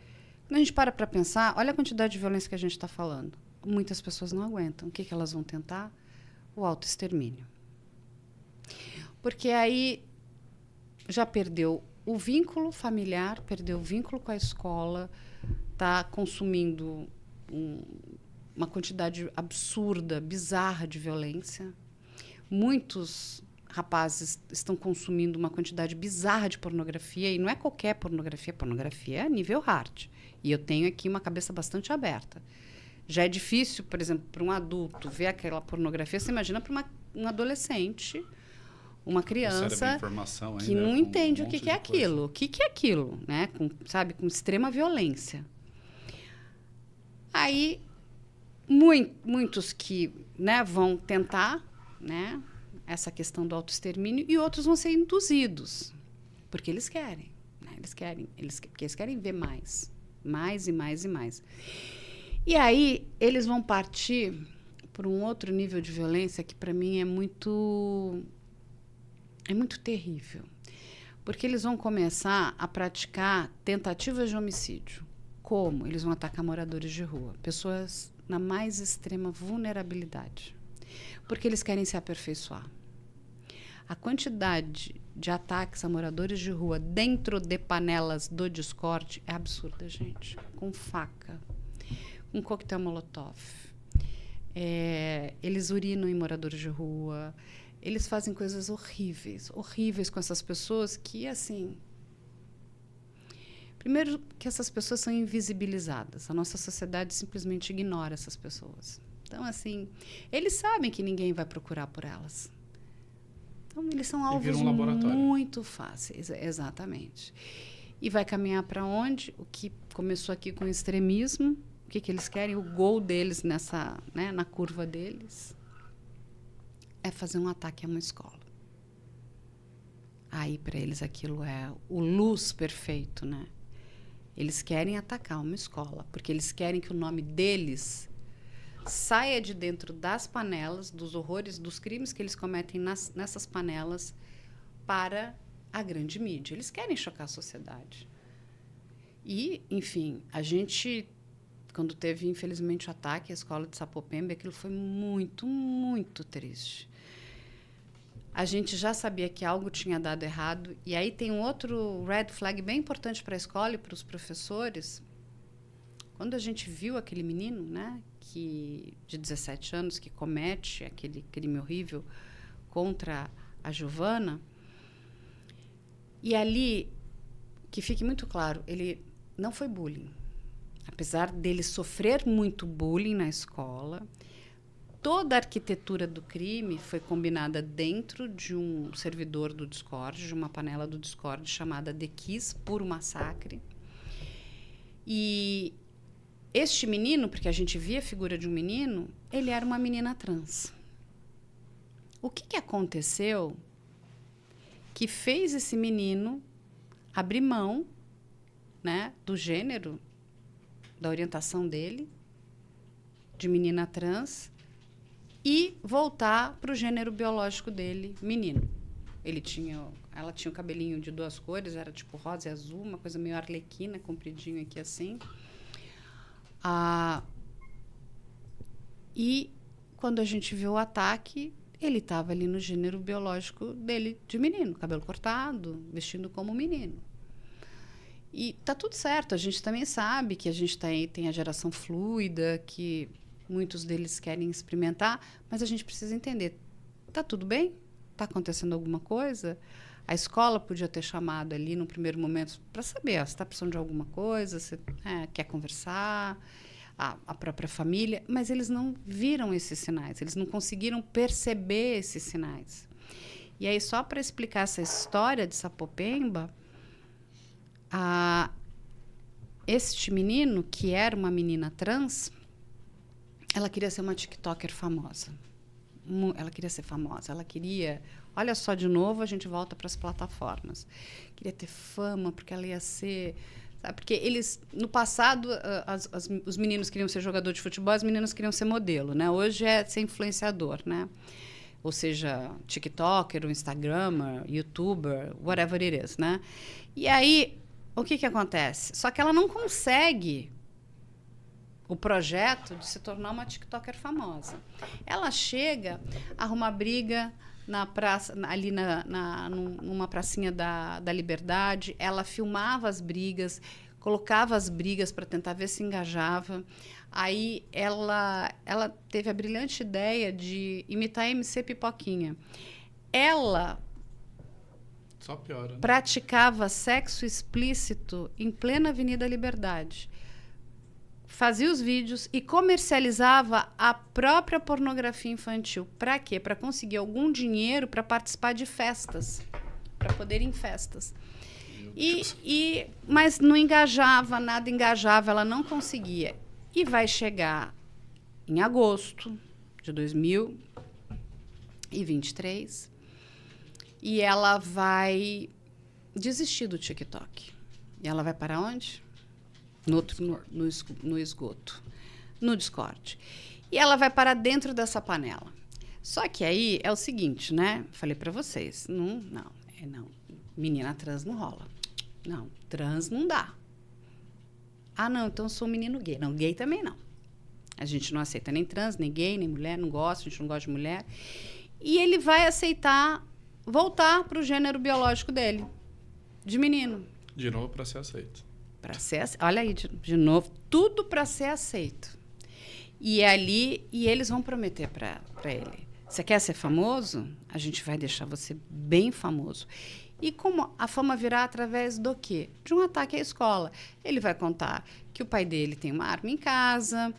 quando a gente para pensar, olha a quantidade de violência que a gente está falando. Muitas pessoas não aguentam. O que elas vão tentar? O autoextermínio. Porque aí já perdeu o vínculo familiar, perdeu o vínculo com a escola, está consumindo uma quantidade absurda, bizarra de violência. Muitos rapazes estão consumindo uma quantidade bizarra de pornografia, e não é qualquer pornografia, pornografia é nível hard. E eu tenho aqui uma cabeça bastante aberta. Já é difícil, por exemplo, para um adulto ver aquela pornografia, você imagina para um adolescente, uma criança que não entende o que é aquilo. O que é aquilo, né? Com extrema violência. Aí, muitos que, né, vão tentar, né, essa questão do autoextermínio, e outros vão ser induzidos, porque eles querem. Né? Porque eles querem ver mais e mais e mais. E aí, eles vão partir por um outro nível de violência que, para mim, é muito terrível. Porque eles vão começar a praticar tentativas de homicídio. Como? Eles vão atacar moradores de rua, pessoas na mais extrema vulnerabilidade. Porque eles querem se aperfeiçoar. A quantidade de ataques a moradores de rua dentro de panelas do Discord é absurda, gente. Com faca, com coquetel molotov. Eles urinam em moradores de rua. Eles fazem coisas horríveis com essas pessoas que, assim... Primeiro, que essas pessoas são invisibilizadas. A nossa sociedade simplesmente ignora essas pessoas. Então, assim, eles sabem que ninguém vai procurar por elas. Então, eles são alvos muito fáceis. Exatamente. E vai caminhar para onde? O que começou aqui com o extremismo. O que eles querem? O gol deles na curva deles é fazer um ataque a uma escola. Aí, para eles, aquilo é o luz perfeito, né? Eles querem atacar uma escola, porque eles querem que o nome deles saia de dentro das panelas, dos horrores, dos crimes que eles cometem nessas panelas para a grande mídia. Eles querem chocar a sociedade. E, enfim, a gente, quando teve, infelizmente, o ataque à escola de Sapopemba, aquilo foi muito, muito triste. A gente já sabia que algo tinha dado errado. E aí tem um outro red flag bem importante para a escola e para os professores. Quando a gente viu aquele menino, né, de 17 anos, que comete aquele crime horrível contra a Giovana, e ali, que fique muito claro, ele não foi bullying. Apesar dele sofrer muito bullying na escola, toda a arquitetura do crime foi combinada dentro de um servidor do Discord, de uma panela do Discord chamada The Kiss, Puro Massacre. E este menino, porque a gente via a figura de um menino, ele era uma menina trans. O que aconteceu que fez esse menino abrir mão, né, do gênero, da orientação dele, de menina trans, e voltar para o gênero biológico dele, menino. Ela tinha o cabelinho de 2 cores, era tipo rosa e azul, uma coisa meio arlequina, compridinho aqui assim. E quando a gente viu o ataque, ele estava ali no gênero biológico dele, de menino, cabelo cortado, vestindo como menino. E tá tudo certo, a gente também sabe que a gente tem a geração fluida, que muitos deles querem experimentar, mas a gente precisa entender, tá tudo bem? Tá acontecendo alguma coisa? A escola podia ter chamado ali no primeiro momento para saber, você está precisando de alguma coisa, você quer conversar, a própria família, mas eles não viram esses sinais, eles não conseguiram perceber esses sinais. E aí, só para explicar essa história de Sapopemba, este menino, que era uma menina trans, ela queria ser uma TikToker famosa. Ela queria ser famosa, ela queria... Olha só, de novo, a gente volta para as plataformas. Queria ter fama, porque ela ia ser... Sabe? Porque eles, no passado, os meninos queriam ser jogador de futebol, as meninas queriam ser modelo, né? Hoje é ser influenciador, né? Ou seja, TikToker, Instagramer, YouTuber, whatever it is, né? E aí, o que acontece? Só que ela não consegue o projeto de se tornar uma TikToker famosa. Ela chega, arruma briga na praça, ali numa pracinha da Liberdade, ela filmava as brigas, colocava as brigas para tentar ver se engajava. Aí ela teve a brilhante ideia de imitar a MC Pipoquinha. Ela só piora, né? Praticava sexo explícito em plena Avenida Liberdade. Fazia os vídeos e comercializava a própria pornografia infantil. Para quê? Para conseguir algum dinheiro para participar de festas, para poder ir em festas. Mas não engajava, nada engajava, ela não conseguia. E vai chegar em agosto de 2023 e ela vai desistir do TikTok. E ela vai para onde? No esgoto, no Discord. E ela vai parar dentro dessa panela. Só que aí é o seguinte, né? Falei para vocês, não. Menina trans não rola. Não, trans não dá. Ah, não, então eu sou um menino gay. Não, gay também não. A gente não aceita nem trans, nem gay, nem mulher, não gosta, a gente não gosta de mulher. E ele vai aceitar voltar para o gênero biológico dele, de menino. De novo para ser aceito. Olha aí, de novo, tudo para ser aceito. E eles vão prometer para ele: você quer ser famoso? A gente vai deixar você bem famoso. E como a fama virá através do quê? De um ataque à escola. Ele vai contar que o pai dele tem uma arma em casa,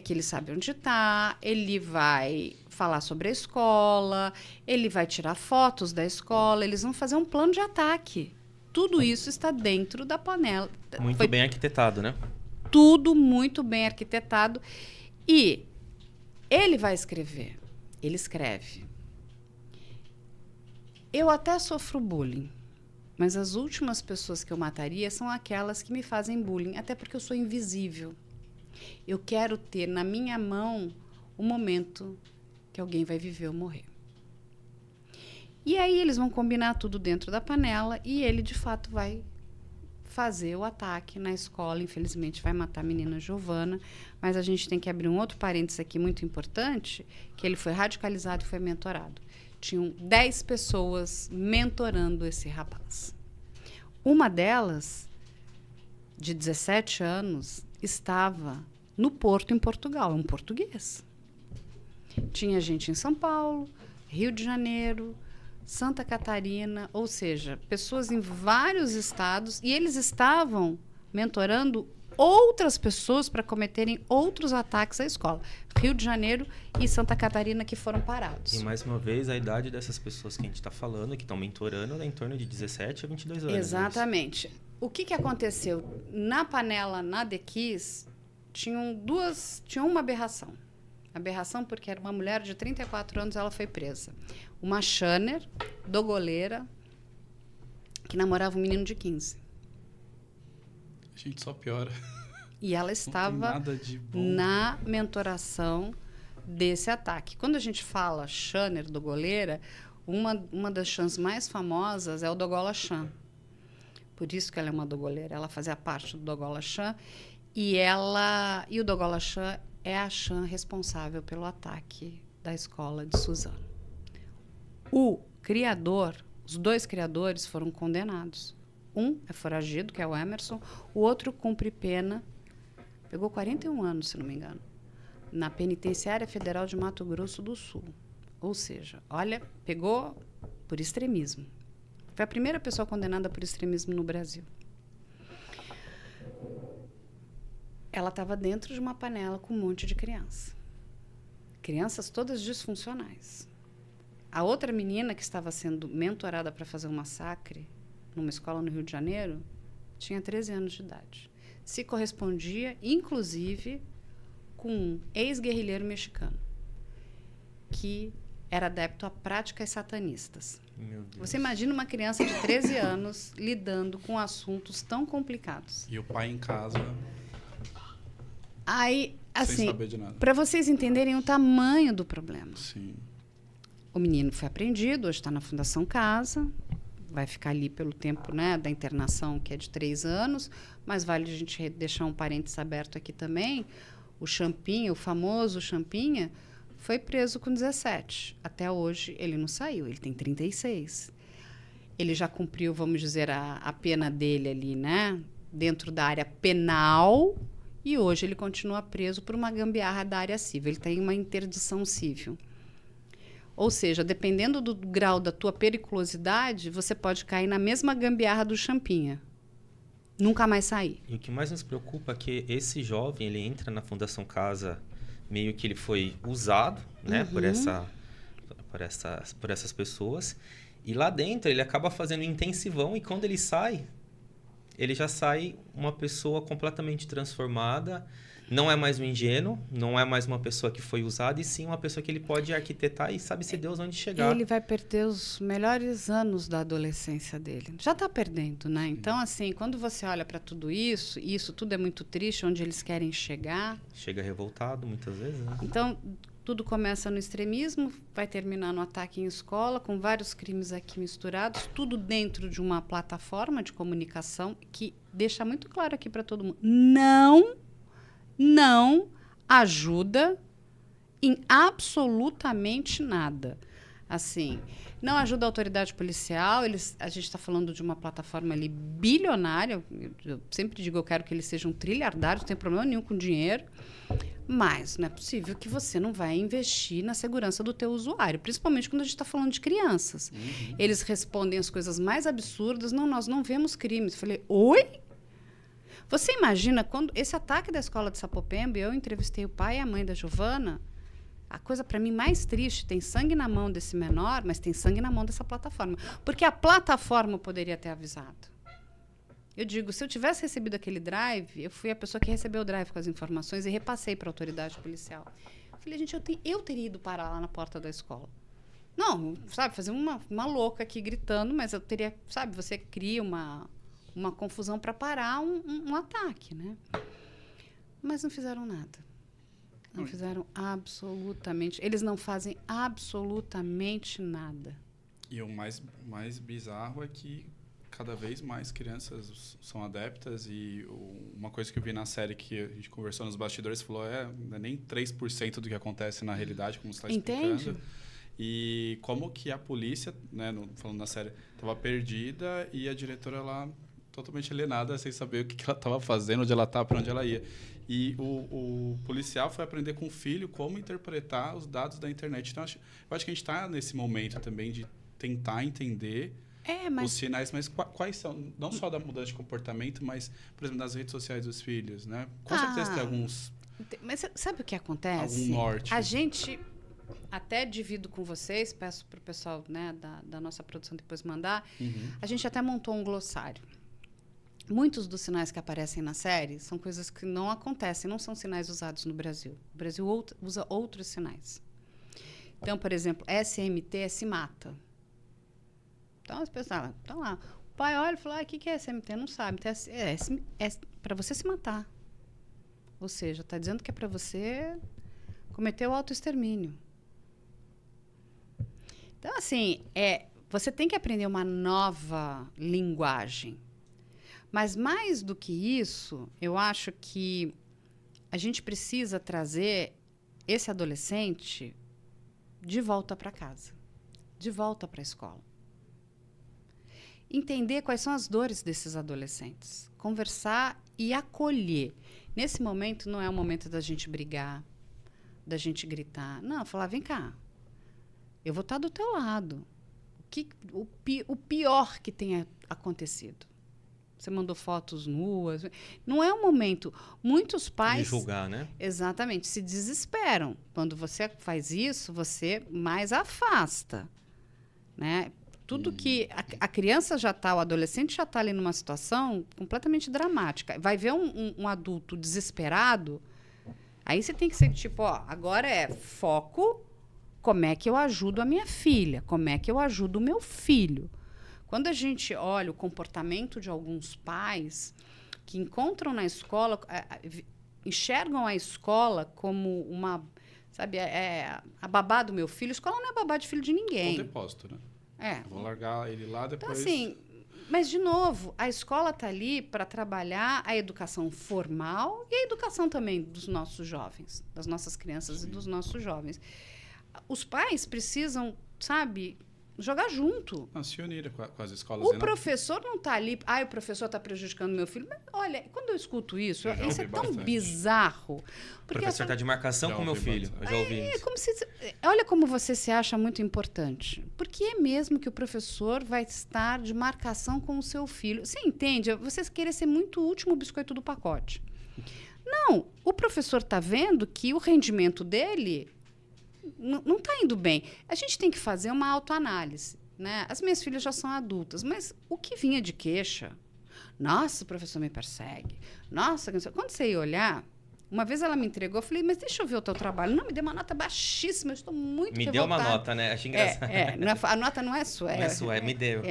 que ele sabe onde está, ele vai falar sobre a escola, ele vai tirar fotos da escola, eles vão fazer um plano de ataque. Tudo isso está dentro da panela. Muito bem arquitetado, né? Tudo muito bem arquitetado. E ele vai escrever. Ele escreve: eu até sofro bullying, mas as últimas pessoas que eu mataria são aquelas que me fazem bullying, até porque eu sou invisível. Eu quero ter na minha mão o momento que alguém vai viver ou morrer. E aí eles vão combinar tudo dentro da panela e ele, de fato, vai fazer o ataque na escola. Infelizmente, vai matar a menina Giovana. Mas a gente tem que abrir um outro parênteses aqui muito importante, que ele foi radicalizado e foi mentorado. Tinham 10 pessoas mentorando esse rapaz. Uma delas, de 17 anos, estava no Porto, em Portugal. É um português. Tinha gente em São Paulo, Rio de Janeiro, Santa Catarina, ou seja, pessoas em vários estados, e eles estavam mentorando outras pessoas para cometerem outros ataques à escola. Rio de Janeiro e Santa Catarina que foram parados. E mais uma vez, a idade dessas pessoas que a gente está falando, que estão mentorando, é em torno de 17 a 22 anos. Exatamente. O que aconteceu? Na panela, na The Kiss, tinha uma aberração. Aberração porque era uma mulher de 34 anos, ela foi presa. Uma Shanner, dogoleira, que namorava um menino de 15. A gente só piora. E ela estava na mentoração desse ataque. Quando a gente fala Shanner, dogoleira, uma das Shans mais famosas é o Dogola Shan. Por isso que ela é uma dogoleira. Ela fazia parte do Dogola Shan. E o Dogola Shan é a Shan responsável pelo ataque da escola de Suzano. Os 2 criadores foram condenados. Um é foragido, que é o Emerson, o outro cumpre pena, pegou 41 anos, se não me engano, na Penitenciária Federal de Mato Grosso do Sul. Ou seja, olha, pegou por extremismo. Foi a primeira pessoa condenada por extremismo no Brasil. Ela estava dentro de uma panela com um monte de criança. Crianças todas disfuncionais. A outra menina que estava sendo mentorada para fazer um massacre numa escola no Rio de Janeiro tinha 13 anos de idade. Se correspondia, inclusive, com um ex-guerrilheiro mexicano que era adepto a práticas satanistas. Meu Deus. Você imagina uma criança de 13 anos lidando com assuntos tão complicados. E o pai em casa... Aí, assim, sem saber de nada. Para vocês entenderem o tamanho do problema. Sim. O menino foi apreendido, hoje está na Fundação Casa, vai ficar ali pelo tempo, né, da internação, que é de 3 anos, mas vale a gente deixar um parênteses aberto aqui também. O Champinha, o famoso Champinha, foi preso com 17. Até hoje ele não saiu, ele tem 36. Ele já cumpriu, vamos dizer, a pena dele ali, né, dentro da área penal e hoje ele continua preso por uma gambiarra da área civil. Ele tem uma interdição civil. Ou seja, dependendo do grau da tua periculosidade, você pode cair na mesma gambiarra do Champinha. Nunca mais sair. E o que mais nos preocupa é que esse jovem, ele entra na Fundação Casa, meio que ele foi usado, né, por essas pessoas. E lá dentro ele acaba fazendo intensivão e quando ele sai, ele já sai uma pessoa completamente transformada. Não é mais um ingênuo, não é mais uma pessoa que foi usada, e sim uma pessoa que ele pode arquitetar e sabe-se Deus onde chegar. Ele vai perder os melhores anos da adolescência dele. Já está perdendo, né? Então, assim, quando você olha para tudo isso, e isso tudo é muito triste, onde eles querem chegar. Chega revoltado, muitas vezes, né? Então, tudo começa no extremismo, vai terminar no ataque em escola, com vários crimes aqui misturados, tudo dentro de uma plataforma de comunicação que deixa muito claro aqui para todo mundo. Não ajuda em absolutamente nada. Assim, não ajuda a autoridade policial. A gente está falando de uma plataforma ali bilionária. Eu sempre digo, eu quero que eles sejam trilhardários, não tem problema nenhum com dinheiro. Mas não é possível que você não vai investir na segurança do teu usuário, principalmente quando a gente está falando de crianças. Eles respondem as coisas mais absurdas. Não, nós não vemos crimes. Eu falei, oi? Você imagina, quando esse ataque da escola de Sapopemba, eu entrevistei o pai e a mãe da Giovana, a coisa para mim mais triste, tem sangue na mão desse menor, mas tem sangue na mão dessa plataforma. Porque a plataforma poderia ter avisado. Eu digo, se eu tivesse recebido aquele drive, eu fui a pessoa que recebeu o drive com as informações e repassei para a autoridade policial. Eu falei, gente, eu teria ido parar lá na porta da escola. Não, sabe, fazer uma louca aqui gritando, mas eu teria, sabe, você cria uma confusão para parar um ataque, né? Mas não fizeram nada. Não fizeram absolutamente... Eles não fazem absolutamente nada. E o mais bizarro é que cada vez mais crianças são adeptas e uma coisa que eu vi na série que a gente conversou nos bastidores, falou, não é nem 3% do que acontece na realidade, como você está explicando. Entende? E como que a polícia, né, falando na série, estava perdida e a diretora lá totalmente alienada, sem saber o que ela estava fazendo, onde ela estava, para onde ela ia. E o policial foi aprender com o filho como interpretar os dados da internet. Então, eu acho que a gente está nesse momento também de tentar entender os sinais, mas quais são, não só da mudança de comportamento, mas, por exemplo, nas redes sociais dos filhos, né? Com certeza tem alguns... Mas sabe o que acontece? Algum norte. A gente, até divido com vocês, peço para o pessoal, né, da nossa produção depois mandar, a gente até montou um glossário. Muitos dos sinais que aparecem na série são coisas que não acontecem, não são sinais usados no Brasil. O Brasil usa outros sinais. Então, por exemplo, SMT é se mata. Então, as pessoas estão lá. O pai olha e fala, o que é SMT? Não sabe. Então, é para você se matar. Ou seja, está dizendo que é para você cometer o autoextermínio. Então, assim, você tem que aprender uma nova linguagem. Mas, mais do que isso, eu acho que a gente precisa trazer esse adolescente de volta para casa, de volta para a escola. Entender quais são as dores desses adolescentes, conversar e acolher. Nesse momento, não é o momento da gente brigar, da gente gritar. Não, falar, vem cá, eu vou estar do teu lado. O pior que tenha acontecido. Você mandou fotos nuas. Não é o momento. Muitos pais... De julgar, né? Exatamente. Se desesperam. Quando você faz isso, você mais afasta. Né? Tudo que... A criança já está, o adolescente já está ali numa situação completamente dramática. Vai ver um adulto desesperado, aí você tem que ser tipo, agora é foco, como é que eu ajudo a minha filha? Como é que eu ajudo o meu filho? Quando a gente olha o comportamento de alguns pais que encontram na escola, enxergam a escola como uma, sabe, a babá do meu filho. A escola não é babá de filho de ninguém. É um depósito, né? Eu vou largar ele lá depois. Então, assim, mas, de novo, a escola está ali para trabalhar a educação formal e a educação também dos nossos jovens, das nossas crianças e dos nossos jovens. Os pais precisam, sabe, jogar junto. Não, se unir com as escolas. O professor não está ali, o professor está prejudicando meu filho. Mas, olha, quando eu escuto isso é tão bastante. bizarro. O professor está de marcação com meu filho. Eu já ouvi isso. Olha como você se acha muito importante. Porque é mesmo que o professor vai estar de marcação com o seu filho. Você entende? Você querer ser muito o último biscoito do pacote. Não, o professor está vendo que o rendimento dele não está indo bem. A gente tem que fazer uma autoanálise, né? As minhas filhas já são adultas, mas o que vinha de queixa? Nossa, o professor me persegue. Nossa, quando você ia olhar, uma vez ela me entregou, eu falei, mas deixa eu ver o teu trabalho. Não, me deu uma nota baixíssima, eu estou muito revoltada. Me deu uma nota, né? Achei engraçado. A nota não é sua. Não é sua, me deu.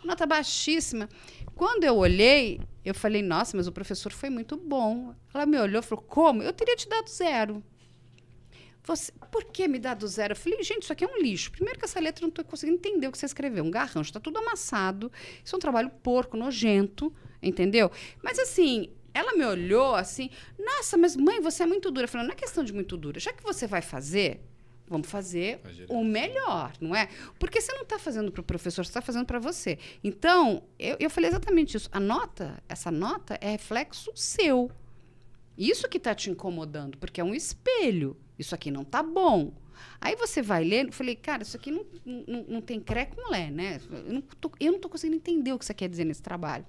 Nota baixíssima. Quando eu olhei, eu falei, nossa, mas o professor foi muito bom. Ela me olhou e falou, como? Eu teria te dado 0. Por que me dá do 0? Eu falei, gente, isso aqui é um lixo. Primeiro que essa letra eu não estou conseguindo entender o que você escreveu. Um garrancho, está tudo amassado. Isso é um trabalho porco, nojento, entendeu? Mas assim, ela me olhou assim, nossa, mas mãe, você é muito dura. Eu falei, não é questão de muito dura. Já que você vai fazer, vamos fazer o melhor, não é? Porque você não está fazendo para o professor, você está fazendo para você. Então, eu falei exatamente isso. Essa nota é reflexo seu. Isso que está te incomodando, porque é um espelho. Isso aqui não tá bom. Aí você vai ler, eu falei, cara, isso aqui não tem cré com lé, né? Eu não tô conseguindo entender o que você quer dizer nesse trabalho.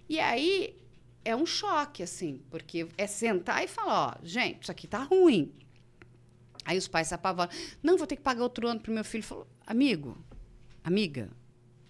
E aí é um choque, assim, porque é sentar e falar, ó, gente, isso aqui tá ruim. Aí os pais se apavoram. Não, vou ter que pagar outro ano pro meu filho. Falou, amiga,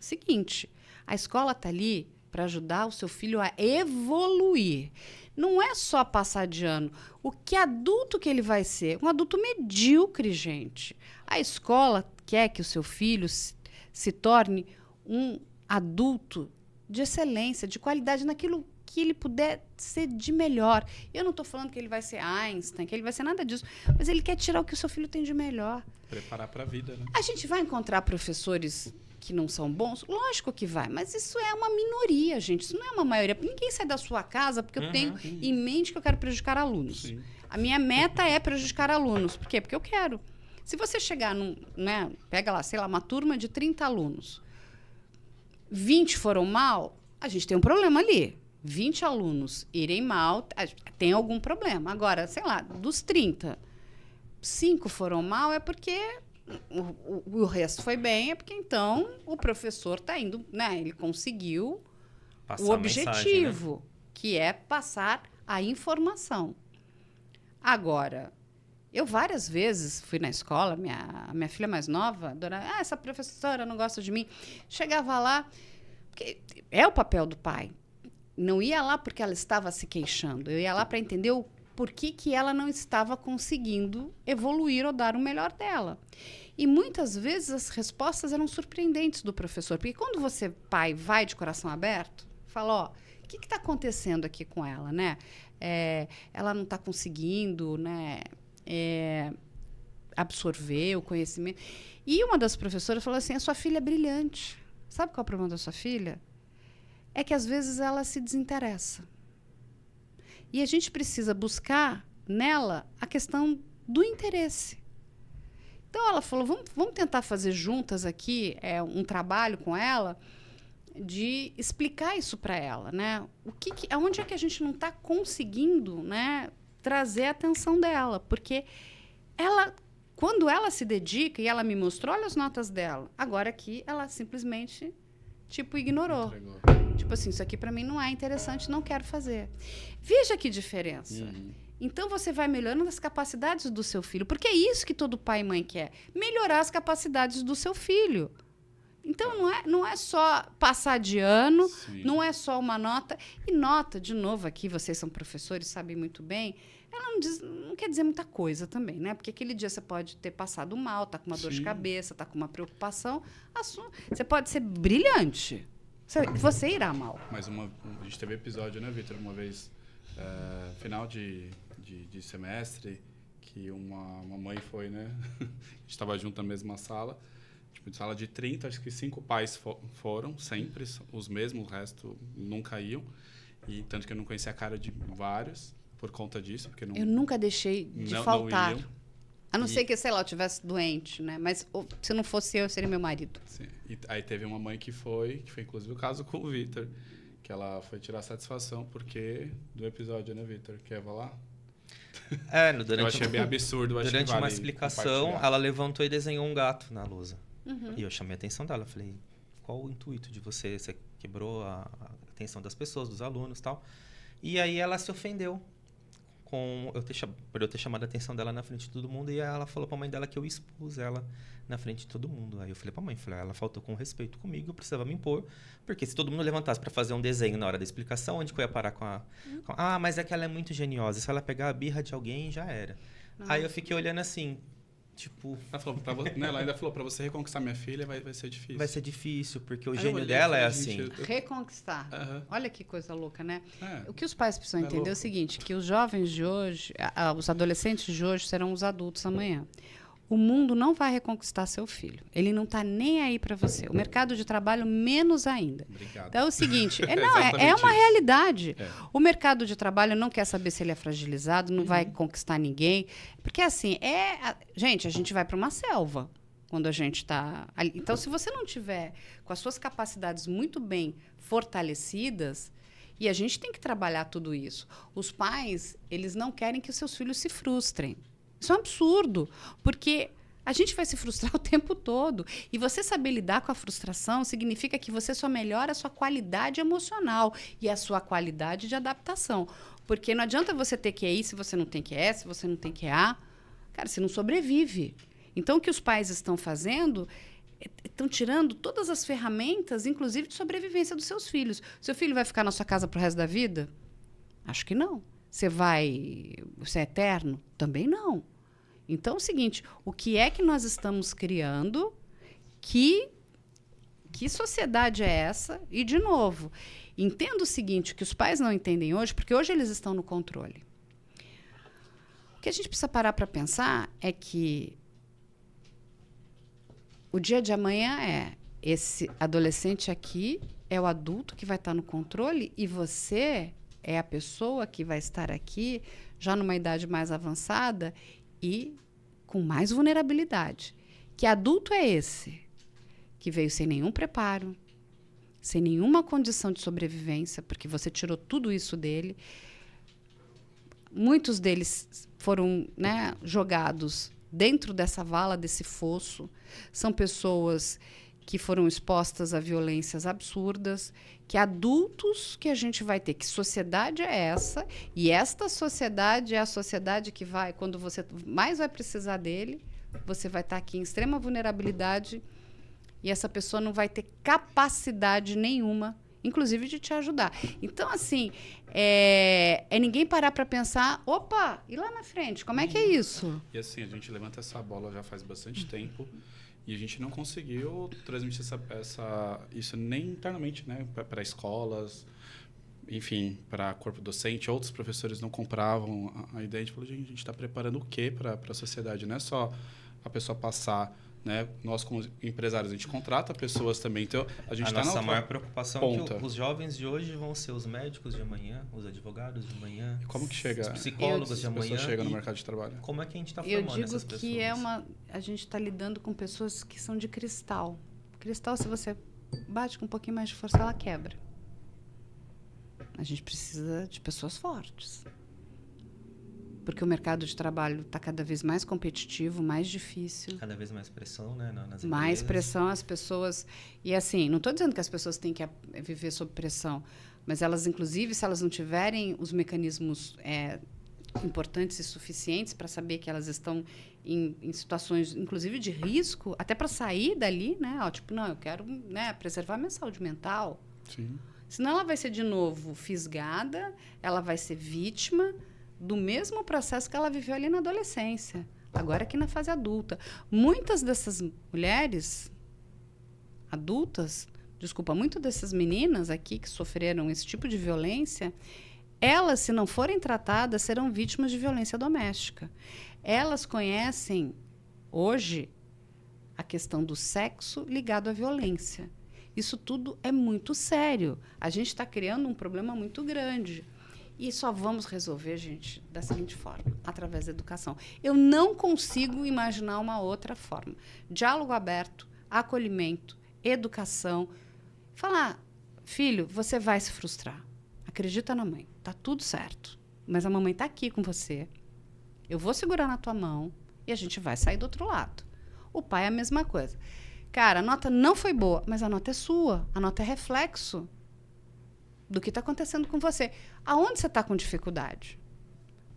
seguinte, a escola tá ali para ajudar o seu filho a evoluir. Não é só passar de ano. O que adulto que ele vai ser? Um adulto medíocre, gente. A escola quer que o seu filho se torne um adulto de excelência, de qualidade, naquilo que ele puder ser de melhor. Eu não estou falando que ele vai ser Einstein, que ele vai ser nada disso, mas ele quer tirar o que o seu filho tem de melhor. Preparar para a vida, né? A gente vai encontrar professores que não são bons? Lógico que vai, mas isso é uma minoria, gente. Isso não é uma maioria. Ninguém sai da sua casa porque eu tenho em mente que eu quero prejudicar alunos. Sim. A minha meta é prejudicar alunos. Por quê? Porque eu quero. Se você chegar pega lá, sei lá, uma turma de 30 alunos, 20 foram mal, a gente tem um problema ali. 20 alunos irem mal, tem algum problema. Agora, sei lá, dos 30, 5 foram mal, é porque o resto foi bem, é porque então o professor está indo, né? Ele conseguiu passar o objetivo, mensagem, né? Que é passar a informação. Agora, eu várias vezes fui na escola, minha filha mais nova, essa professora não gosta de mim. Chegava lá, porque é o papel do pai. Não ia lá porque ela estava se queixando, eu ia lá para entender o porquê que ela não estava conseguindo evoluir ou dar o melhor dela. E muitas vezes as respostas eram surpreendentes do professor, porque quando você, pai, vai de coração aberto, fala, ó, o que está acontecendo aqui com ela, né? Ela não está conseguindo, né, absorver o conhecimento. E uma das professoras falou assim, a sua filha é brilhante. Sabe qual é o problema da sua filha? É que às vezes ela se desinteressa. E a gente precisa buscar nela a questão do interesse. Então, ela falou, vamos tentar fazer juntas aqui um trabalho com ela de explicar isso para ela, né? Onde é que a gente não está conseguindo, né, trazer a atenção dela? Porque quando ela se dedica, e ela me mostrou, olha as notas dela, agora aqui ela simplesmente, ignorou. Entregou. Tipo assim, isso aqui para mim não é interessante, não quero fazer. Veja que diferença. Então, você vai melhorando as capacidades do seu filho. Porque é isso que todo pai e mãe quer. Melhorar as capacidades do seu filho. Então, não é só passar de ano, sim, não é só uma nota. E nota, de novo, aqui, vocês são professores, sabem muito bem, ela não quer dizer muita coisa também, né? Porque aquele dia você pode ter passado mal, tá com uma dor de cabeça, tá com uma preocupação. Você pode ser brilhante. Você irá mal. Mas a gente teve episódio, né, Vitor? Uma vez, final de semestre, que uma mãe foi, né? A gente estava junto na mesma sala. De sala de 30, acho que 5 pais foram, sempre, os mesmos, o resto nunca iam. E tanto que eu não conhecia a cara de vários por conta disso. Porque eu nunca deixei de faltar. Não iam. A não ser que, sei lá, eu estivesse doente, né? Mas se não fosse eu seria meu marido. Sim. E aí teve uma mãe que foi inclusive o caso com o Vitor, que ela foi tirar satisfação porque do episódio, né, Vitor? Quer falar? Eu achei bem absurdo. Durante uma explicação, ela levantou e desenhou um gato na lousa. E eu chamei a atenção dela. Falei, qual o intuito de você? Você quebrou a atenção das pessoas, dos alunos e tal. E aí ela se ofendeu por eu ter chamado a atenção dela na frente de todo mundo. E ela falou pra mãe dela que eu expus ela na frente de todo mundo. Aí eu falei pra mãe, ela faltou com respeito comigo, eu precisava me impor. Porque se todo mundo levantasse pra fazer um desenho na hora da explicação, onde que eu ia parar com a... mas é que ela é muito geniosa. Se ela pegar a birra de alguém, já era. Aí eu fiquei olhando assim, tipo... Ela ainda falou, pra você reconquistar minha filha vai ser difícil. Vai ser difícil, porque o gênio dela é assim. Reconquistar. Olha que coisa louca, né? O que os pais precisam entender é o seguinte, que os jovens de hoje, os adolescentes de hoje serão os adultos amanhã. O mundo não vai reconquistar seu filho. Ele não está nem aí para você. O mercado de trabalho, menos ainda. Obrigado. Então é o seguinte, é uma realidade. O mercado de trabalho não quer saber se ele é fragilizado, não vai conquistar ninguém. Porque assim, gente, a gente vai para uma selva quando a gente está ali. Então, se você não tiver com as suas capacidades muito bem fortalecidas, e a gente tem que trabalhar tudo isso. Os pais, eles não querem que os seus filhos se frustrem. Isso é um absurdo, porque a gente vai se frustrar o tempo todo. E você saber lidar com a frustração significa que você só melhora a sua qualidade emocional e a sua qualidade de adaptação. Porque não adianta você ter QI se você não tem QE, se você não tem QA. Cara, você não sobrevive. Então, o que os pais estão fazendo, estão tirando todas as ferramentas, inclusive de sobrevivência dos seus filhos. Seu filho vai ficar na sua casa pro resto da vida? Acho que não. Você é eterno? Também não. Então, é o seguinte, o que é que nós estamos criando? Que sociedade é essa? E, de novo, entenda o seguinte, que os pais não entendem hoje, porque hoje eles estão no controle. O que a gente precisa parar para pensar é que o dia de amanhã esse adolescente aqui é o adulto que vai estar no controle e você é a pessoa que vai estar aqui já numa idade mais avançada e com mais vulnerabilidade. Que adulto é esse? Que veio sem nenhum preparo, sem nenhuma condição de sobrevivência, porque você tirou tudo isso dele. Muitos deles foram, né, jogados dentro dessa vala, desse fosso. São pessoas que foram expostas a violências absurdas, que adultos que a gente vai ter, que sociedade é essa, e esta sociedade é a sociedade que vai, quando você mais vai precisar dele, você vai estar aqui em extrema vulnerabilidade e essa pessoa não vai ter capacidade nenhuma, inclusive de te ajudar. Então, assim, é ninguém parar para pensar, opa, e lá na frente, como é que é isso? E assim, a gente levanta essa bola já faz bastante tempo, e a gente não conseguiu transmitir isso nem internamente, né, para escolas, enfim, para corpo docente. Outros professores não compravam a ideia. A gente falou, gente, a gente está preparando o quê para a sociedade? Não é só a pessoa passar, né? Nós, como empresários, a gente contrata pessoas também. Então, a gente está na nossa maior preocupação é que os jovens de hoje vão ser os médicos de amanhã, os advogados de amanhã, e como que chega, os psicólogos de amanhã. Chega no mercado de trabalho. Como é que a gente está formando essas pessoas? Eu digo que a gente está lidando com pessoas que são de cristal. Cristal, se você bate com um pouquinho mais de força, ela quebra. A gente precisa de pessoas fortes. Porque o mercado de trabalho está cada vez mais competitivo, mais difícil. Cada vez mais pressão, né, nas empresas. Mais pressão, as pessoas... E assim, não estou dizendo que as pessoas têm que viver sob pressão, mas elas, inclusive, se elas não tiverem os mecanismos importantes e suficientes para saber que elas estão em situações, inclusive, de risco, até para sair dali, né? Tipo, não, eu quero, né, preservar minha saúde mental. Sim. Senão ela vai ser, de novo, fisgada, ela vai ser vítima do mesmo processo que ela viveu ali na adolescência, agora aqui na fase adulta. Muitas dessas mulheres adultas, muitas dessas meninas aqui que sofreram esse tipo de violência, elas, se não forem tratadas, serão vítimas de violência doméstica. Elas conhecem, hoje, a questão do sexo ligado à violência. Isso tudo é muito sério. A gente está criando um problema muito grande. E só vamos resolver, gente, da seguinte forma, através da educação. Eu não consigo imaginar uma outra forma. Diálogo aberto, acolhimento, educação. Falar, filho, você vai se frustrar. Acredita na mãe, tá tudo certo. Mas a mamãe tá aqui com você. Eu vou segurar na tua mão e a gente vai sair do outro lado. O pai é a mesma coisa. Cara, a nota não foi boa, mas a nota é sua. A nota é reflexo do que está acontecendo com você. Aonde você está com dificuldade?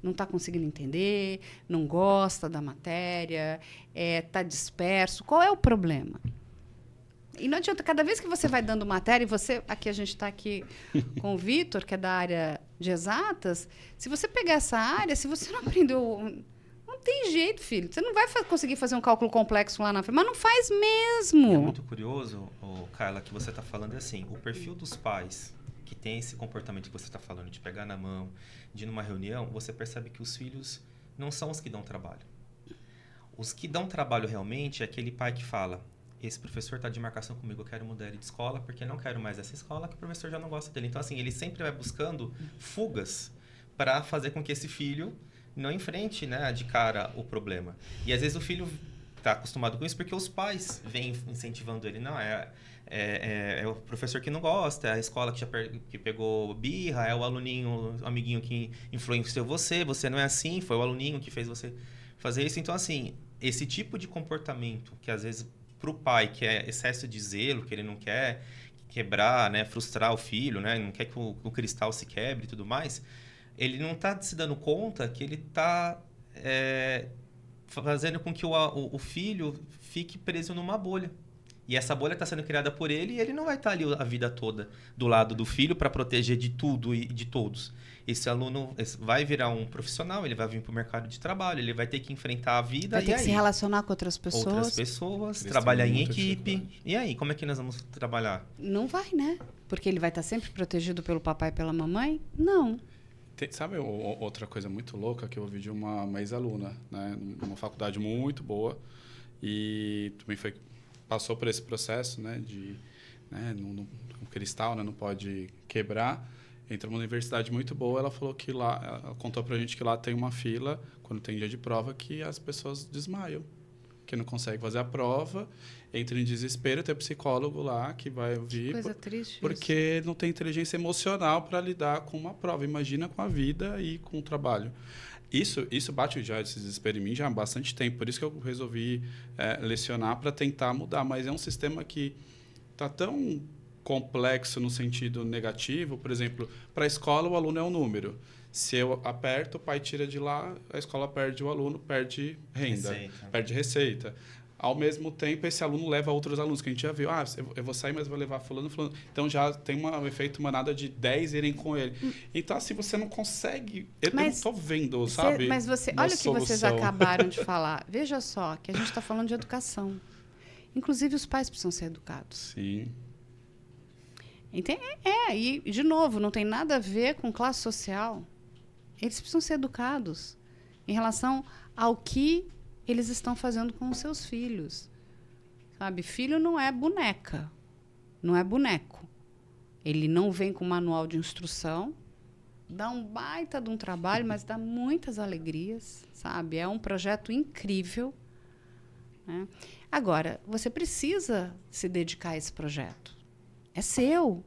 Não está conseguindo entender, não gosta da matéria, está disperso. Qual é o problema? E não adianta, cada vez que você vai dando matéria, e você, aqui a gente está aqui com o Vitor, que é da área de exatas, se você pegar essa área, se você não aprendeu... Não tem jeito, filho. Você não vai conseguir fazer um cálculo complexo lá na frente, mas não faz mesmo. É muito curioso, Carla, que você está falando assim, o perfil dos pais que tem esse comportamento que você está falando, de pegar na mão, de ir numa reunião, você percebe que os filhos não são os que dão trabalho. Os que dão trabalho realmente é aquele pai que fala, esse professor está de marcação comigo, eu quero mudar ele de escola, porque não quero mais essa escola, que o professor já não gosta dele. Então, assim, ele sempre vai buscando fugas para fazer com que esse filho não enfrente, né, de cara o problema. E às vezes o filho está acostumado com isso porque os pais vêm incentivando ele. Não, é o professor que não gosta, é a escola que pegou birra, é o aluninho, o amiguinho que influenciou você, você não é assim, foi o aluninho que fez você fazer isso. Então, assim, esse tipo de comportamento que às vezes para o pai, que é excesso de zelo, que ele não quer quebrar, né, frustrar o filho, né, não quer que o cristal se quebre e tudo mais, ele não está se dando conta que ele está fazendo com que o filho fique preso numa bolha. E essa bolha está sendo criada por ele e ele não vai estar ali a vida toda do lado do filho para proteger de tudo e de todos. Esse aluno vai virar um profissional, ele vai vir para o mercado de trabalho, ele vai ter que enfrentar a vida. Vai ter que se relacionar com outras pessoas. Outras pessoas, trabalhar em equipe. E aí, como é que nós vamos trabalhar? Não vai, né? Porque ele vai estar sempre protegido pelo papai e pela mamãe? Não. Sabe outra coisa muito louca que eu ouvi de uma ex-aluna, né, numa faculdade muito boa, e também passou por esse processo, né, de o cristal, né, não pode quebrar. Entrou numa universidade muito boa, ela falou que lá, ela contou pra gente que lá tem uma fila, quando tem dia de prova, que as pessoas desmaiam, que não conseguem fazer a prova, entra em desespero, tem um psicólogo lá que vai ouvir. Coisa triste. Porque não tem inteligência emocional para lidar com uma prova. Imagina com a vida e com o trabalho. Isso bate já esse desespero em mim já há bastante tempo. Por isso que eu resolvi lecionar para tentar mudar. Mas é um sistema que está tão complexo no sentido negativo. Por exemplo, para a escola o aluno é um número. Se eu aperto, o pai tira de lá, a escola perde o aluno, perde renda, perde receita. Ao mesmo tempo, esse aluno leva outros alunos, que a gente já viu. Eu vou sair, mas vou levar fulano. Então, já tem um efeito manada de 10 irem com ele. Então, assim, você não consegue... Eu não estou vendo, sabe? Mas olha o que vocês acabaram de falar. Veja só, que a gente está falando de educação. Inclusive, os pais precisam ser educados. Sim. E, de novo, não tem nada a ver com classe social. Eles precisam ser educados em relação ao que eles estão fazendo com os seus filhos. Sabe? Filho não é boneca, não é boneco. Ele não vem com manual de instrução, dá um baita de um trabalho, mas dá muitas alegrias, sabe? É um projeto incrível, né? Agora, você precisa se dedicar a esse projeto. É seu.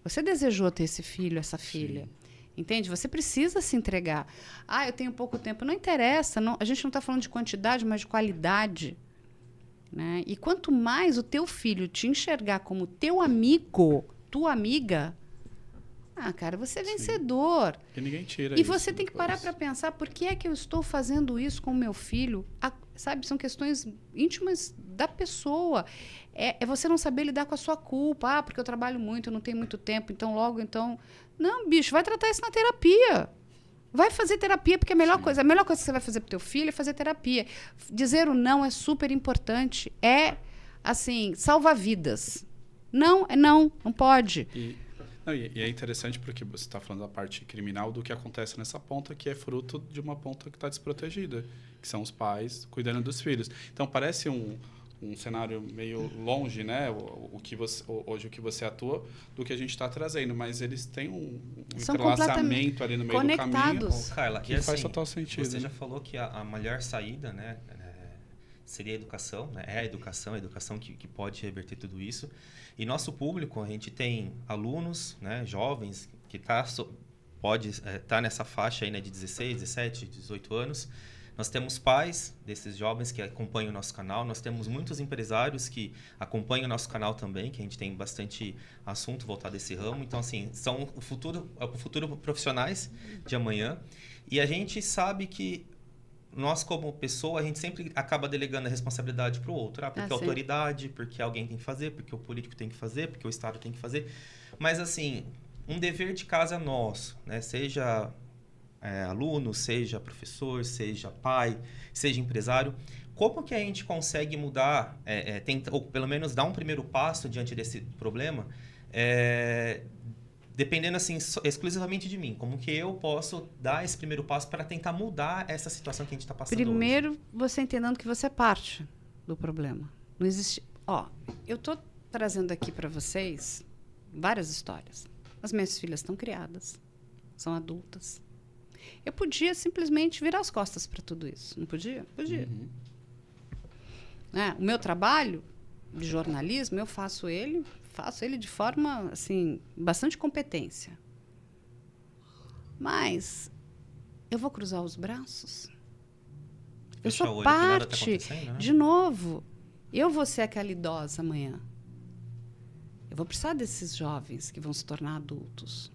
Você desejou ter esse filho, essa filha. Sim. Entende? Você precisa se entregar. Eu tenho pouco tempo. Não interessa. Não, a gente não está falando de quantidade, mas de qualidade. Né? E quanto mais o teu filho te enxergar como teu amigo, tua amiga, cara, você é vencedor. E ninguém tira E isso você tem que parar para pensar por que é que eu estou fazendo isso com o meu filho. Sabe, são questões íntimas da pessoa. É você não saber lidar com a sua culpa. Porque eu trabalho muito, eu não tenho muito tempo, então... Não, bicho, vai tratar isso na terapia. Vai fazer terapia, porque a melhor coisa que você vai fazer pro teu filho é fazer terapia. Dizer o não é super importante. É, assim, salva vidas. Não, não pode. E é interessante porque você está falando da parte criminal do que acontece nessa ponta, que é fruto de uma ponta que está desprotegida, que são os pais cuidando dos filhos. Então, parece um um cenário meio longe, né? Hoje o que você atua, do que a gente está trazendo, mas eles têm um entrelaçamento ali no meio do caminho. Carla, que faz total sentido. Você já falou que a melhor saída, né, seria a educação, né? É a educação que pode reverter tudo isso. E nosso público, a gente tem alunos, né, jovens, que pode estar nessa faixa aí, né, de 16, 17, 18 anos. Nós temos pais desses jovens que acompanham o nosso canal. Nós temos muitos empresários que acompanham o nosso canal também, que a gente tem bastante assunto voltado a esse ramo. Então, assim, são o futuro profissionais de amanhã. E a gente sabe que nós, como pessoa, a gente sempre acaba delegando a responsabilidade para o outro. Porque a autoridade, porque alguém tem que fazer, porque o político tem que fazer, porque o Estado tem que fazer. Mas, assim, um dever de casa nosso, né? Seja aluno, seja professor, seja pai, seja empresário, como que a gente consegue mudar, ou pelo menos dar um primeiro passo diante desse problema, dependendo assim exclusivamente de mim? Como que eu posso dar esse primeiro passo para tentar mudar essa situação que a gente está passando Primeiro, hoje? você entendendo que você é parte do problema. Não existe... eu estou trazendo aqui para vocês várias histórias. As minhas filhas estão criadas, são adultas. Eu podia simplesmente virar as costas para tudo isso. Não podia? Podia. Uhum. O meu trabalho de jornalismo, eu faço ele de forma, assim, bastante competência. Mas eu vou cruzar os braços? Eu sou parte, de novo, eu vou ser aquela idosa amanhã. Eu vou precisar desses jovens que vão se tornar adultos.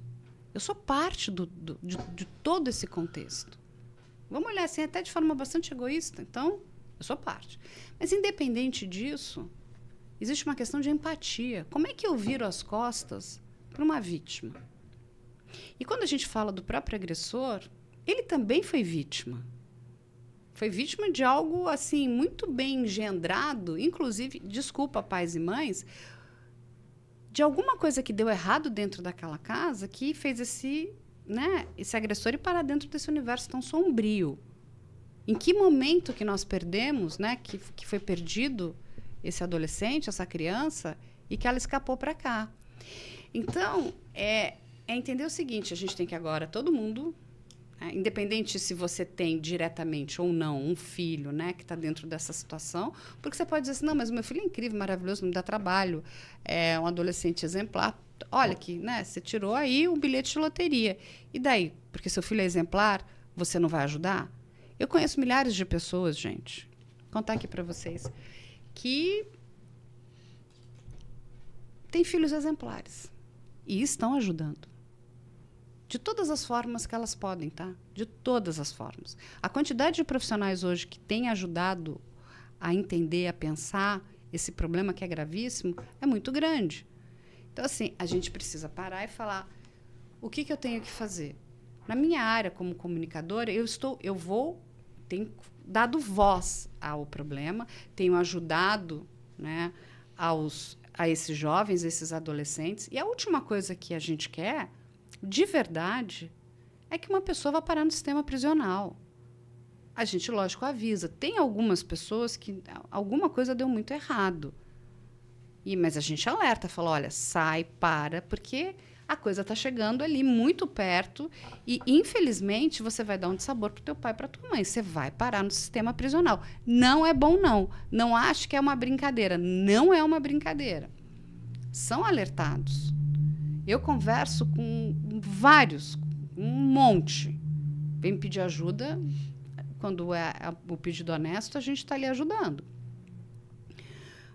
Eu sou parte de todo esse contexto. Vamos olhar assim, até de forma bastante egoísta. Então, eu sou parte. Mas, independente disso, existe uma questão de empatia. Como é que eu viro as costas para uma vítima? E quando a gente fala do próprio agressor, ele também foi vítima. Foi vítima de algo assim muito bem engendrado, inclusive, desculpa, pais e mães, de alguma coisa que deu errado dentro daquela casa que fez esse agressor ir parar dentro desse universo tão sombrio. Em que momento que nós perdemos, que foi perdido esse adolescente, essa criança, e que ela escapou para cá? Então, é entender o seguinte, a gente tem que agora, todo mundo, independente se você tem diretamente ou não um filho, que está dentro dessa situação, porque você pode dizer assim, não, mas o meu filho é incrível, maravilhoso, não me dá trabalho, é um adolescente exemplar. Olha que, você tirou aí um bilhete de loteria. E daí? Porque seu filho é exemplar, você não vai ajudar? Eu conheço milhares de pessoas, gente, vou contar aqui para vocês, que têm filhos exemplares e estão ajudando. De todas as formas que elas podem, tá? De todas as formas. A quantidade de profissionais hoje que têm ajudado a entender, a pensar esse problema que é gravíssimo é muito grande. Então, assim, a gente precisa parar e falar o que eu tenho que fazer. Na minha área como comunicadora, tenho dado voz ao problema, tenho ajudado, a esses jovens, esses adolescentes. E a última coisa que a gente quer, de verdade, é que uma pessoa vá parar no sistema prisional. A gente, lógico, avisa. Tem algumas pessoas que alguma coisa deu muito errado. Mas a gente alerta, fala, olha, sai, para, porque a coisa está chegando ali muito perto e, infelizmente, você vai dar um dissabor para o teu pai e para tua mãe. Você vai parar no sistema prisional. Não é bom, não. Não acho que é uma brincadeira. Não é uma brincadeira. São alertados. Eu converso com vários, um monte. Vem pedir ajuda. Quando é o pedido honesto, a gente está ali ajudando.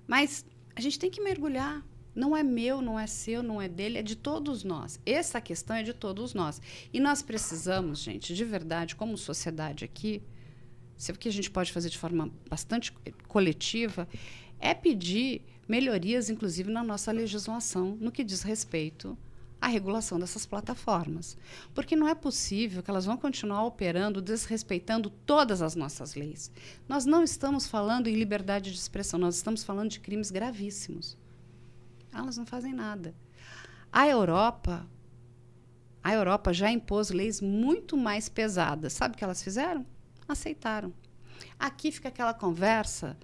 Mas a gente tem que mergulhar. Não é meu, não é seu, não é dele, é de todos nós. Essa questão é de todos nós. E nós precisamos, gente, de verdade, como sociedade aqui, o que a gente pode fazer de forma bastante coletiva é pedir melhorias, inclusive, na nossa legislação, no que diz respeito à regulação dessas plataformas. Porque não é possível que elas vão continuar operando desrespeitando todas as nossas leis. Nós não estamos falando em liberdade de expressão, nós estamos falando de crimes gravíssimos. Elas não fazem nada. A Europa já impôs leis muito mais pesadas. Sabe o que elas fizeram? Aceitaram. Aqui fica aquela conversa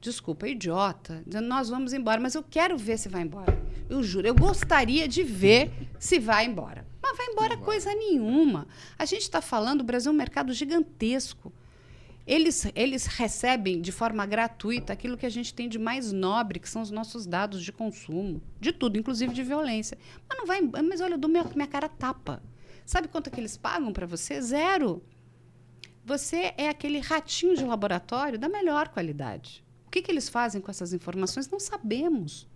desculpa, idiota, dizendo nós vamos embora, mas eu quero ver se vai embora. Eu juro, eu gostaria de ver se vai embora. Mas vai embora coisa nenhuma. A gente está falando, o Brasil é um mercado gigantesco. Eles recebem de forma gratuita aquilo que a gente tem de mais nobre, que são os nossos dados de consumo. De tudo, inclusive de violência. Mas não vai. Mas olha, eu dou minha cara tapa. Sabe quanto é que eles pagam para você? 0. Você é aquele ratinho de laboratório da melhor qualidade. O que eles fazem com essas informações? Não sabemos.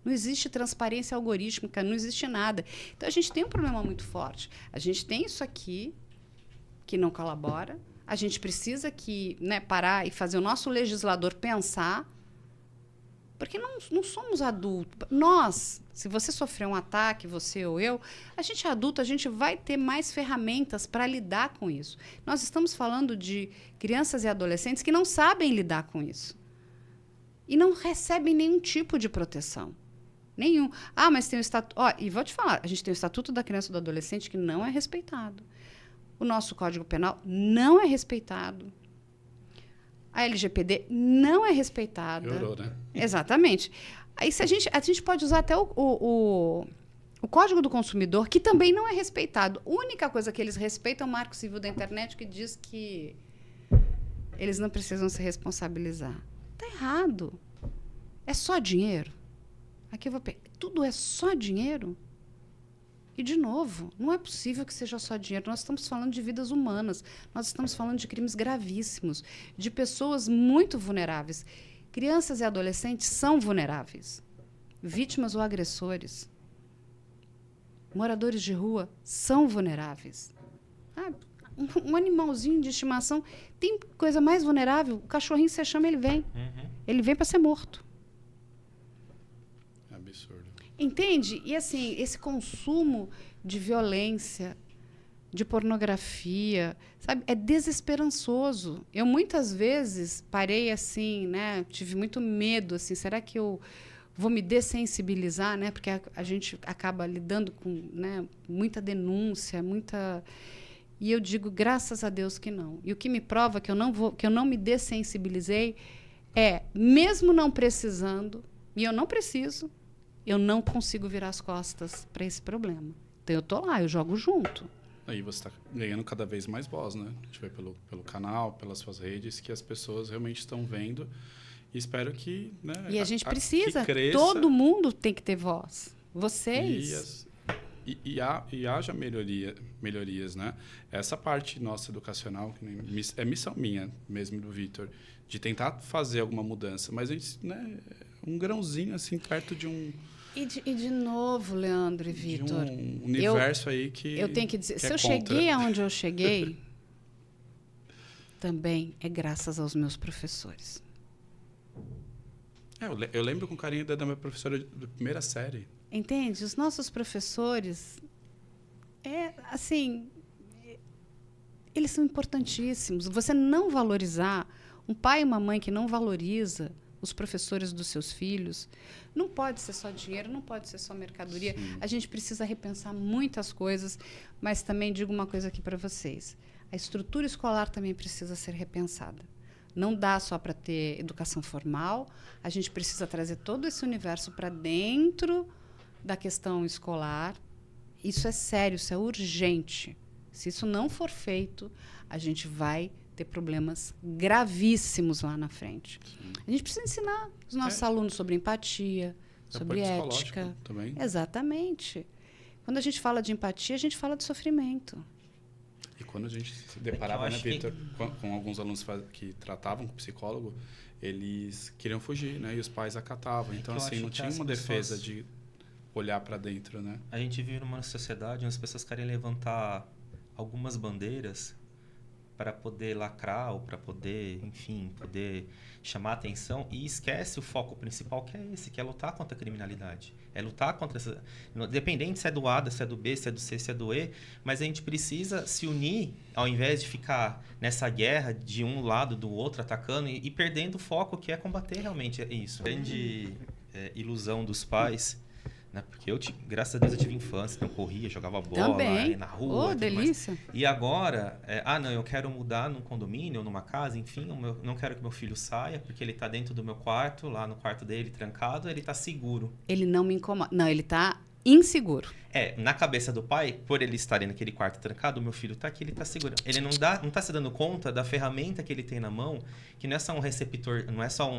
Não existe transparência algorítmica, não existe nada. Então, a gente tem um problema muito forte. A gente tem isso aqui, que não colabora. A gente precisa parar e fazer o nosso legislador pensar, porque não somos adultos. Nós, se você sofrer um ataque, você ou eu, a gente é adulto, a gente vai ter mais ferramentas para lidar com isso. Nós estamos falando de crianças e adolescentes que não sabem lidar com isso. E não recebem nenhum tipo de proteção. Nenhum. Ah, mas tem o estatuto... e vou te falar, a gente tem o Estatuto da Criança e do Adolescente que não é respeitado. O nosso Código Penal não é respeitado. A LGPD não é respeitada. Piorou, né? Exatamente. Aí a gente pode usar até o Código do Consumidor, que também não é respeitado. A única coisa que eles respeitam é o Marco Civil da Internet, que diz que eles não precisam se responsabilizar. Está errado. É só dinheiro. Aqui eu vou pegar. Tudo é só dinheiro? E, de novo, não é possível que seja só dinheiro. Nós estamos falando de vidas humanas. Nós estamos falando de crimes gravíssimos, de pessoas muito vulneráveis. Crianças e adolescentes são vulneráveis. Vítimas ou agressores. Moradores de rua são vulneráveis. Um animalzinho de estimação tem coisa mais vulnerável. O cachorrinho, você chama, ele vem. Ele vem para ser morto. Absurdo. Entende? E assim, esse consumo de violência, de pornografia, sabe, é desesperançoso. Eu muitas vezes parei assim, né? Tive muito medo, assim, será que eu vou me dessensibilizar, né? Porque a gente acaba lidando com, né, muita denúncia, muita... E eu digo, graças a Deus que não. E o que me prova que eu não me dessensibilizei é, mesmo não precisando, e eu não preciso, eu não consigo virar as costas para esse problema. Então, eu tô lá, eu jogo junto. Aí você está ganhando cada vez mais voz, né? A gente vê pelo canal, pelas suas redes, que as pessoas realmente estão vendo. E espero que... Né, e a gente precisa, cresça, todo mundo tem que ter voz. Vocês... E haja melhorias, né? Essa parte nossa educacional, é missão minha mesmo, do Vitor, de tentar fazer alguma mudança. Mas a gente, né, um grãozinho assim, perto de um... E de novo, Leandro e Vitor... De um universo aí que... Eu tenho que dizer, se eu contra. cheguei aonde eu cheguei, também é graças aos meus professores. Eu lembro com carinho da minha professora da primeira série. Entende? Os nossos professores, eles são importantíssimos. Você não valorizar, um pai e uma mãe que não valoriza os professores dos seus filhos, não pode ser só dinheiro, não pode ser só mercadoria. Sim. A gente precisa repensar muitas coisas, mas também digo uma coisa aqui para vocês. A estrutura escolar também precisa ser repensada. Não dá só para ter educação formal, a gente precisa trazer todo esse universo para dentro da questão escolar. Isso é sério, isso é urgente. Se isso não for feito, a gente vai ter problemas gravíssimos lá na frente. Sim. A gente precisa ensinar os nossos alunos sobre empatia, sobre ética. Também. Exatamente. Quando a gente fala de empatia, a gente fala de sofrimento. E quando a gente se deparava, né, Vitor, com alguns alunos que tratavam com psicólogo, eles queriam fugir, né? E os pais acatavam. Então, assim, não tinha uma defesa de olhar para dentro, né? A gente vive numa sociedade onde as pessoas querem levantar algumas bandeiras para poder lacrar ou para poder, enfim, poder chamar atenção e esquece o foco principal, que é esse, que é lutar contra a criminalidade. É lutar contra essa... Independente se é do A, se é do B, se é do C, se é do E, mas a gente precisa se unir ao invés de ficar nessa guerra de um lado do outro atacando e perdendo o foco, que é combater realmente isso. A grande ilusão dos pais, né? Porque graças a Deus eu tive infância, então eu corria, jogava bola Também. Na rua. Oh, delícia. Mais. E agora, não, eu quero mudar num condomínio ou numa casa, enfim, não quero que meu filho saia, porque ele tá dentro do meu quarto, lá no quarto dele, trancado, ele tá seguro. Ele não me incomoda. Não, ele tá inseguro. Na cabeça do pai, por ele estar naquele quarto trancado, o meu filho tá aqui, ele tá seguro. Ele não tá se dando conta da ferramenta que ele tem na mão, que não é só um receptor, não é só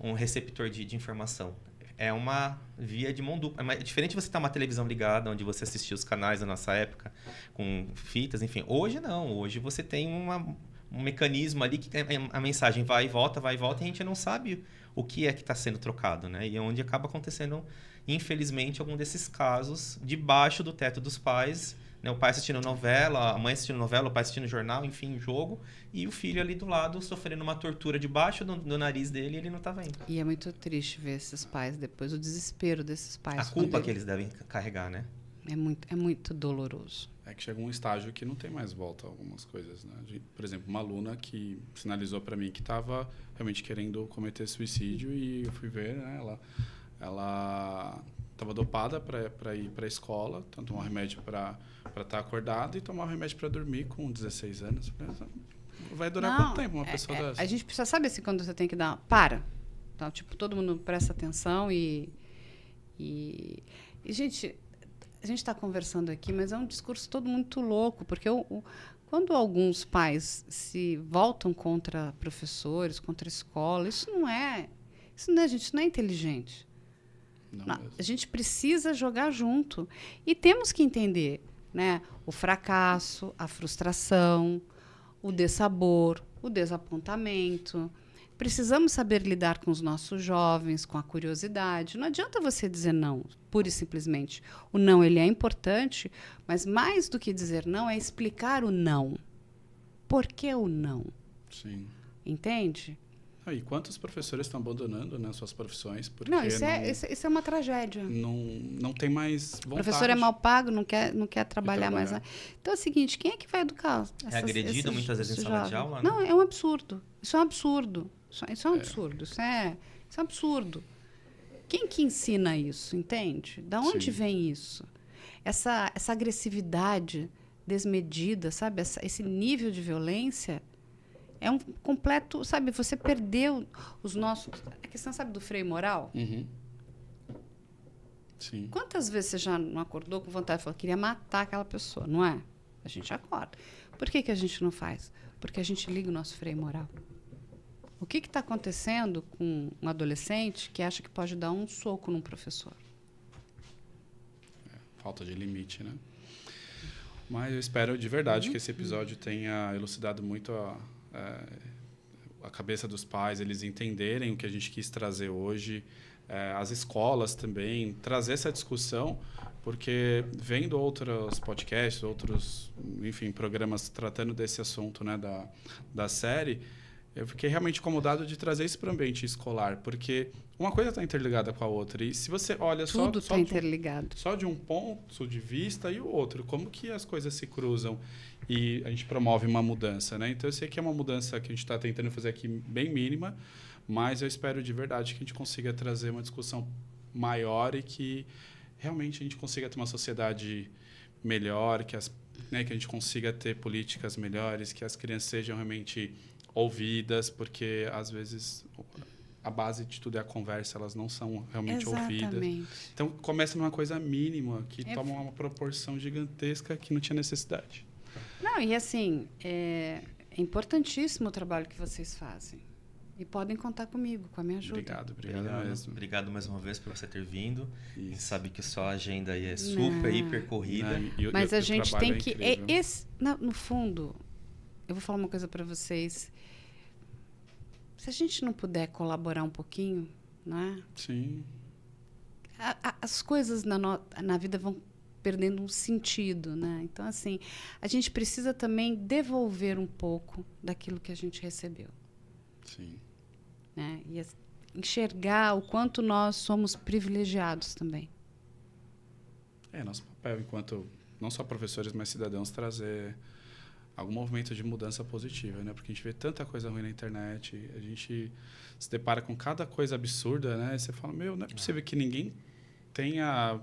um receptor de informação. É uma via de mão dupla. É diferente de você ter uma televisão ligada, onde você assistia os canais da nossa época, com fitas, enfim. Hoje não. Hoje você tem um mecanismo ali que a mensagem vai e volta, e a gente não sabe o que é que está sendo trocado, né? E é onde acaba acontecendo, infelizmente, algum desses casos debaixo do teto dos pais, né? O pai assistindo novela, a mãe assistindo novela, o pai assistindo jornal, enfim, jogo, e o filho ali do lado sofrendo uma tortura debaixo do nariz dele e ele não tá vendo. E é muito triste ver esses pais depois, o desespero desses pais. A culpa que eles devem carregar, né? É muito doloroso. É que chega um estágio que não tem mais volta a algumas coisas, né? Por exemplo, uma aluna que sinalizou para mim que estava realmente querendo cometer suicídio e eu fui ver, né? Ela estava dopada para ir para a escola, então tomar um remédio para estar acordada e tomar um remédio para dormir com 16 anos. Vai durar quanto tempo uma pessoa dessa? A gente precisa, sabe assim, quando você tem que dar... Para! Então, tipo, todo mundo presta atenção e gente... A gente está conversando aqui, mas é um discurso todo muito louco, porque quando alguns pais se voltam contra professores, contra a escola, isso não é, gente, isso não é inteligente. Não, a gente precisa jogar junto. E temos que entender, né, o fracasso, a frustração, o dessabor, o desapontamento. Precisamos saber lidar com os nossos jovens, com a curiosidade. Não adianta você dizer não, pura e simplesmente. O não, ele é importante, mas mais do que dizer não é explicar o não. Por que o não? Sim. Entende? E quantos professores estão abandonando, né, suas profissões? Porque não, isso é uma tragédia. Não tem mais vontade. O professor é mal pago, não quer trabalhar mais. Então é o seguinte, quem é que vai educar? É agredido muitas vezes em sala de aula? Não, é um absurdo. Isso é um absurdo. Isso é um absurdo. Isso é um absurdo. Quem que ensina isso, entende? Da onde vem isso? Essa agressividade desmedida, sabe? Esse nível de violência é um completo... Sabe, você perdeu os nossos... A questão, sabe, do freio moral? Uhum. Sim. Quantas vezes você já não acordou com vontade de falar, queria matar aquela pessoa, não é? A gente acorda. Por que a gente não faz? Porque a gente liga o nosso freio moral. O que está acontecendo com um adolescente que acha que pode dar um soco num professor? Falta de limite, né? Mas eu espero de verdade que esse episódio tenha elucidado muito a cabeça dos pais, eles entenderem o que a gente quis trazer hoje, as escolas também, trazer essa discussão, porque vendo outros podcasts, outros, enfim, programas tratando desse assunto, né, da série, eu fiquei realmente incomodado de trazer isso para o ambiente escolar, porque uma coisa está interligada com a outra. E se você olha tudo está interligado. Só de um ponto de vista e o outro, como que as coisas se cruzam e a gente promove uma mudança, né? Então, eu sei que é uma mudança que a gente está tentando fazer aqui bem mínima, mas eu espero de verdade que a gente consiga trazer uma discussão maior e que realmente a gente consiga ter uma sociedade melhor, que a gente consiga ter políticas melhores, que as crianças sejam realmente ouvidas, porque às vezes a base de tudo é a conversa, elas não são realmente ouvidas. Então começa numa coisa mínima que toma uma proporção gigantesca que não tinha necessidade. Não, e assim, é importantíssimo o trabalho que vocês fazem. E podem contar comigo, com a minha ajuda. Obrigado mesmo. Obrigado mais uma vez por você ter vindo. A gente sabe que sua agenda aí é super, hiper corrida. Mas a gente tem que... no fundo, eu vou falar uma coisa para vocês. Se a gente não puder colaborar um pouquinho, né? Sim. As coisas na vida vão perdendo um sentido, né? Então, assim, a gente precisa também devolver um pouco daquilo que a gente recebeu. Sim. Né? E enxergar o quanto nós somos privilegiados também. Nosso papel enquanto, não só professores, mas cidadãos, trazer algum movimento de mudança positiva, né? Porque a gente vê tanta coisa ruim na internet, a gente se depara com cada coisa absurda, né? E você fala, não é possível que ninguém tem a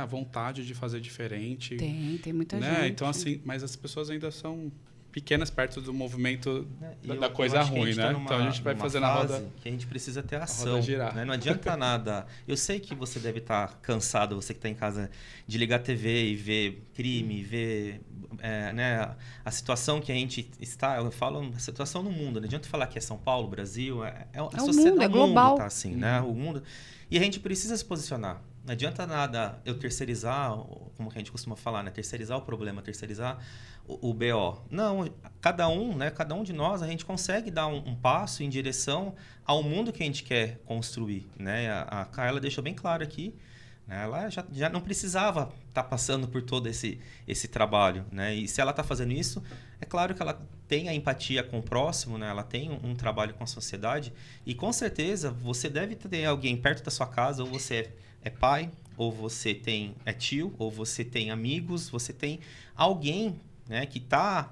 vontade de fazer diferente. Tem muita né? gente. Então, assim, mas as pessoas ainda são pequenas perto do movimento da eu coisa ruim, né? Tá então a gente vai fazer na roda. Que a gente precisa ter ação. Roda girar. Né? Não adianta nada. Eu sei que você deve estar cansado, você que está em casa, de ligar a TV e ver crime, ver né, a situação que a gente está. Eu falo a situação no mundo. Não adianta falar que é São Paulo, Brasil. O mundo, é global. Tá assim, né? O mundo. E a gente precisa se posicionar. Não adianta nada eu terceirizar, como a gente costuma falar, né? Terceirizar o problema, terceirizar o BO. Não, cada um de nós, a gente consegue dar um passo em direção ao mundo que a gente quer construir, né? A Carla deixou bem claro aqui, né? Ela já não precisava estar passando por todo esse trabalho, né? E se ela está fazendo isso, é claro que ela tem a empatia com o próximo, né? Ela tem um trabalho com a sociedade e com certeza você deve ter alguém perto da sua casa, ou você é pai, ou você é tio, ou você tem amigos, você tem alguém, né, que está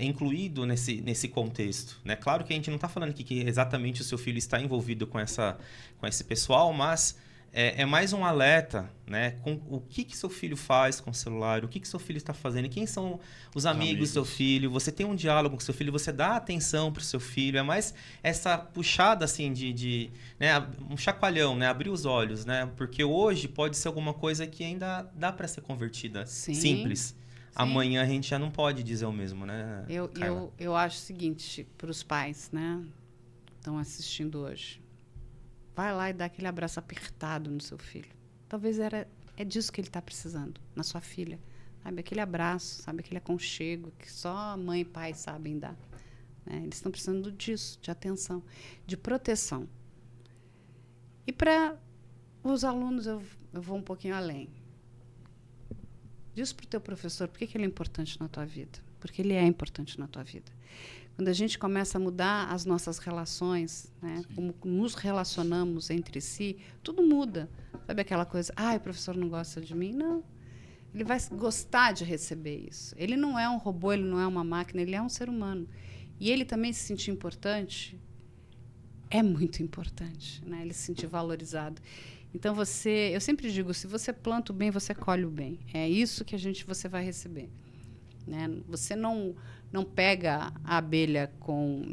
incluído nesse contexto. Né? Claro que a gente não está falando aqui que exatamente o seu filho está envolvido com esse pessoal, mas é mais um alerta, né, com o que seu filho faz com o celular, o que seu filho está fazendo, quem são os amigos do seu filho, você tem um diálogo com seu filho, você dá atenção para o seu filho, é mais essa puxada assim né, um chacoalhão, né, abrir os olhos, né, porque hoje pode ser alguma coisa que ainda dá para ser convertida, simples. Amanhã a gente já não pode dizer o mesmo, né? Eu acho o seguinte, para os pais, né, que estão assistindo hoje. Vai lá e dá aquele abraço apertado no seu filho. Talvez é disso que ele está precisando, na sua filha. Sabe, aquele abraço, sabe, aquele aconchego que só mãe e pai sabem dar. Né? Eles estão precisando disso, de atenção, de proteção. E para os alunos, eu vou um pouquinho além. Diz para o teu professor por que ele é importante na tua vida. Porque ele é importante na tua vida. Quando a gente começa a mudar as nossas relações, né, como nos relacionamos entre si, tudo muda. Sabe aquela coisa, o professor não gosta de mim? Não. Ele vai gostar de receber isso. Ele não é um robô, ele não é uma máquina, ele é um ser humano. E ele também se sentir importante é muito importante, né? Ele se sentir valorizado. Então, eu sempre digo, se você planta o bem, você colhe o bem. É isso que você vai receber. Né? Você não pega a abelha com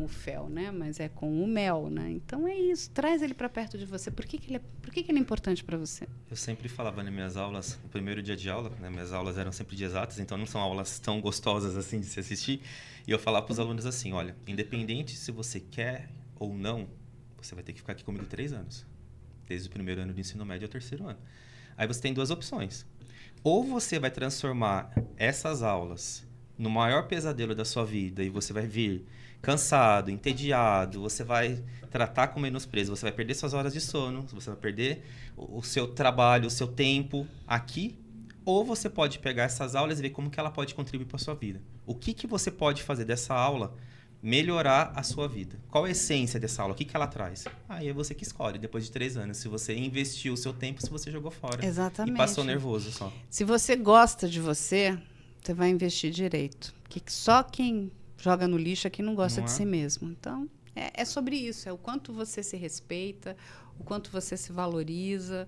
o fel, né? Mas é com o mel. Né? Então, é isso. Traz ele para perto de você. Por que ele é importante para você? Eu sempre falava nas minhas aulas, no primeiro dia de aula, né? Minhas aulas eram sempre de exatas, então não são aulas tão gostosas assim de se assistir. E eu falava para os alunos assim, olha, independente se você quer ou não, você vai ter que ficar aqui comigo 3 anos. Desde o primeiro ano do ensino médio ao 3º ano. Aí você tem 2 opções. Ou você vai transformar essas aulas no maior pesadelo da sua vida e você vai vir cansado, entediado, você vai tratar com menosprezo, você vai perder suas horas de sono, você vai perder o seu trabalho, o seu tempo aqui, ou você pode pegar essas aulas e ver como que ela pode contribuir para a sua vida. O que você pode fazer dessa aula melhorar a sua vida? Qual a essência dessa aula? O que ela traz? Aí é você que escolhe, depois de 3 anos, se você investiu o seu tempo, se você jogou fora. Exatamente. E passou nervoso só. Se você gosta de você vai investir direito. Porque só quem joga no lixo é quem não gosta de si mesmo. Então, é sobre isso. É o quanto você se respeita, o quanto você se valoriza.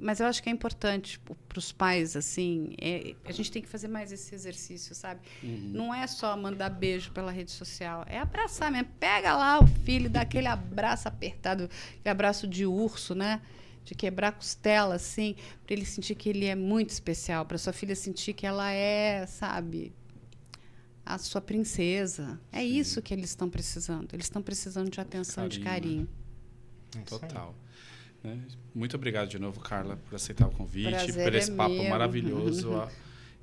Mas eu acho que é importante para os pais, assim, a gente tem que fazer mais esse exercício, sabe? Uhum. Não é só mandar beijo pela rede social, é abraçar mesmo. Pega lá o filho, dá aquele abraço apertado, aquele abraço de urso, né? De quebrar a costela, assim, para ele sentir que ele é muito especial, para sua filha sentir que ela é, sabe, a sua princesa. É isso que eles estão precisando. Eles estão precisando de atenção, de carinho. Total. Muito obrigado de novo, Carla, por aceitar o convite, Prazer por esse papo meu. Maravilhoso.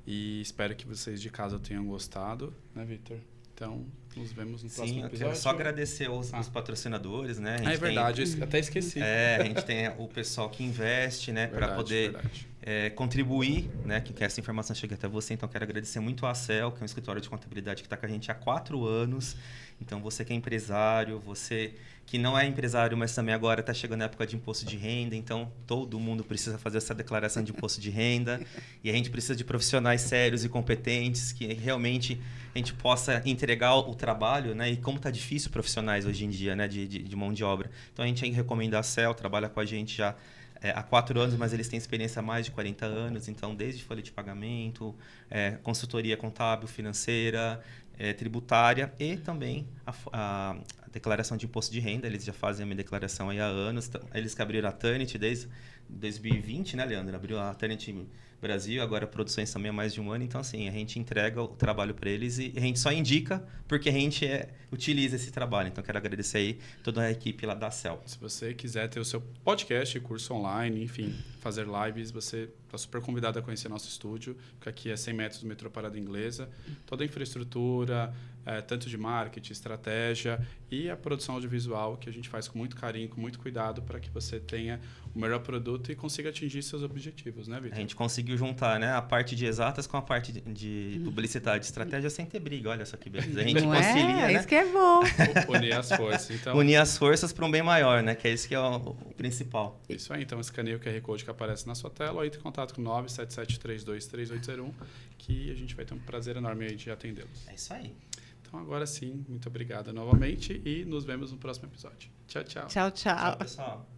E espero que vocês de casa tenham gostado, né, Victor? Então, nos vemos no próximo episódio. Eu só agradecer os patrocinadores, né? É verdade, eu até esqueci. A gente tem o pessoal que investe, né, para poder contribuir, né, que essa informação chegue até você. Então, quero agradecer muito a ACEL, que é um escritório de contabilidade que está com a gente há 4 anos. Então, você que é empresário, você que não é empresário, mas também agora está chegando a época de imposto de renda, então todo mundo precisa fazer essa declaração de imposto de renda e a gente precisa de profissionais sérios e competentes que realmente a gente possa entregar o trabalho, né? E como está difícil profissionais hoje em dia, né? De mão de obra. Então, a gente recomenda a CEL, trabalha com a gente já há 4 anos, mas eles têm experiência há mais de 40 anos. Então, desde folha de pagamento, consultoria contábil, financeira, tributária e também a declaração de imposto de renda. Eles já fazem a minha declaração aí há anos. Eles que abriram a Turnit desde 2020, né, Leandro? Abriu a Turnit Brasil, agora produções também há mais de um ano. Então, assim, a gente entrega o trabalho para eles e a gente só indica porque a gente utiliza esse trabalho. Então, quero agradecer aí toda a equipe lá da CEL. Se você quiser ter o seu podcast, curso online, enfim, fazer lives, você está super convidado a conhecer nosso estúdio, que aqui é 100 metros do metrô Parada Inglesa. Toda a infraestrutura, tanto de marketing, estratégia e a produção audiovisual que a gente faz com muito carinho, com muito cuidado para que você tenha o melhor produto e consiga atingir seus objetivos, né, Vitor? A gente conseguiu juntar, né, a parte de exatas com a parte de publicidade, estratégia sem ter briga. Olha só que beleza. A gente concilia, né? Isso que é bom. Unir as forças. Então, unir as forças para um bem maior, né? Que é isso que é o principal. Isso aí. Então, escaneie o QR Code que aparece na sua tela ou entre em contato com 977323801, que a gente vai ter um prazer enorme aí de atendê-los. É isso aí. Então, agora sim, muito obrigado novamente e nos vemos no próximo episódio. Tchau, tchau. Tchau, tchau. Tchau, pessoal.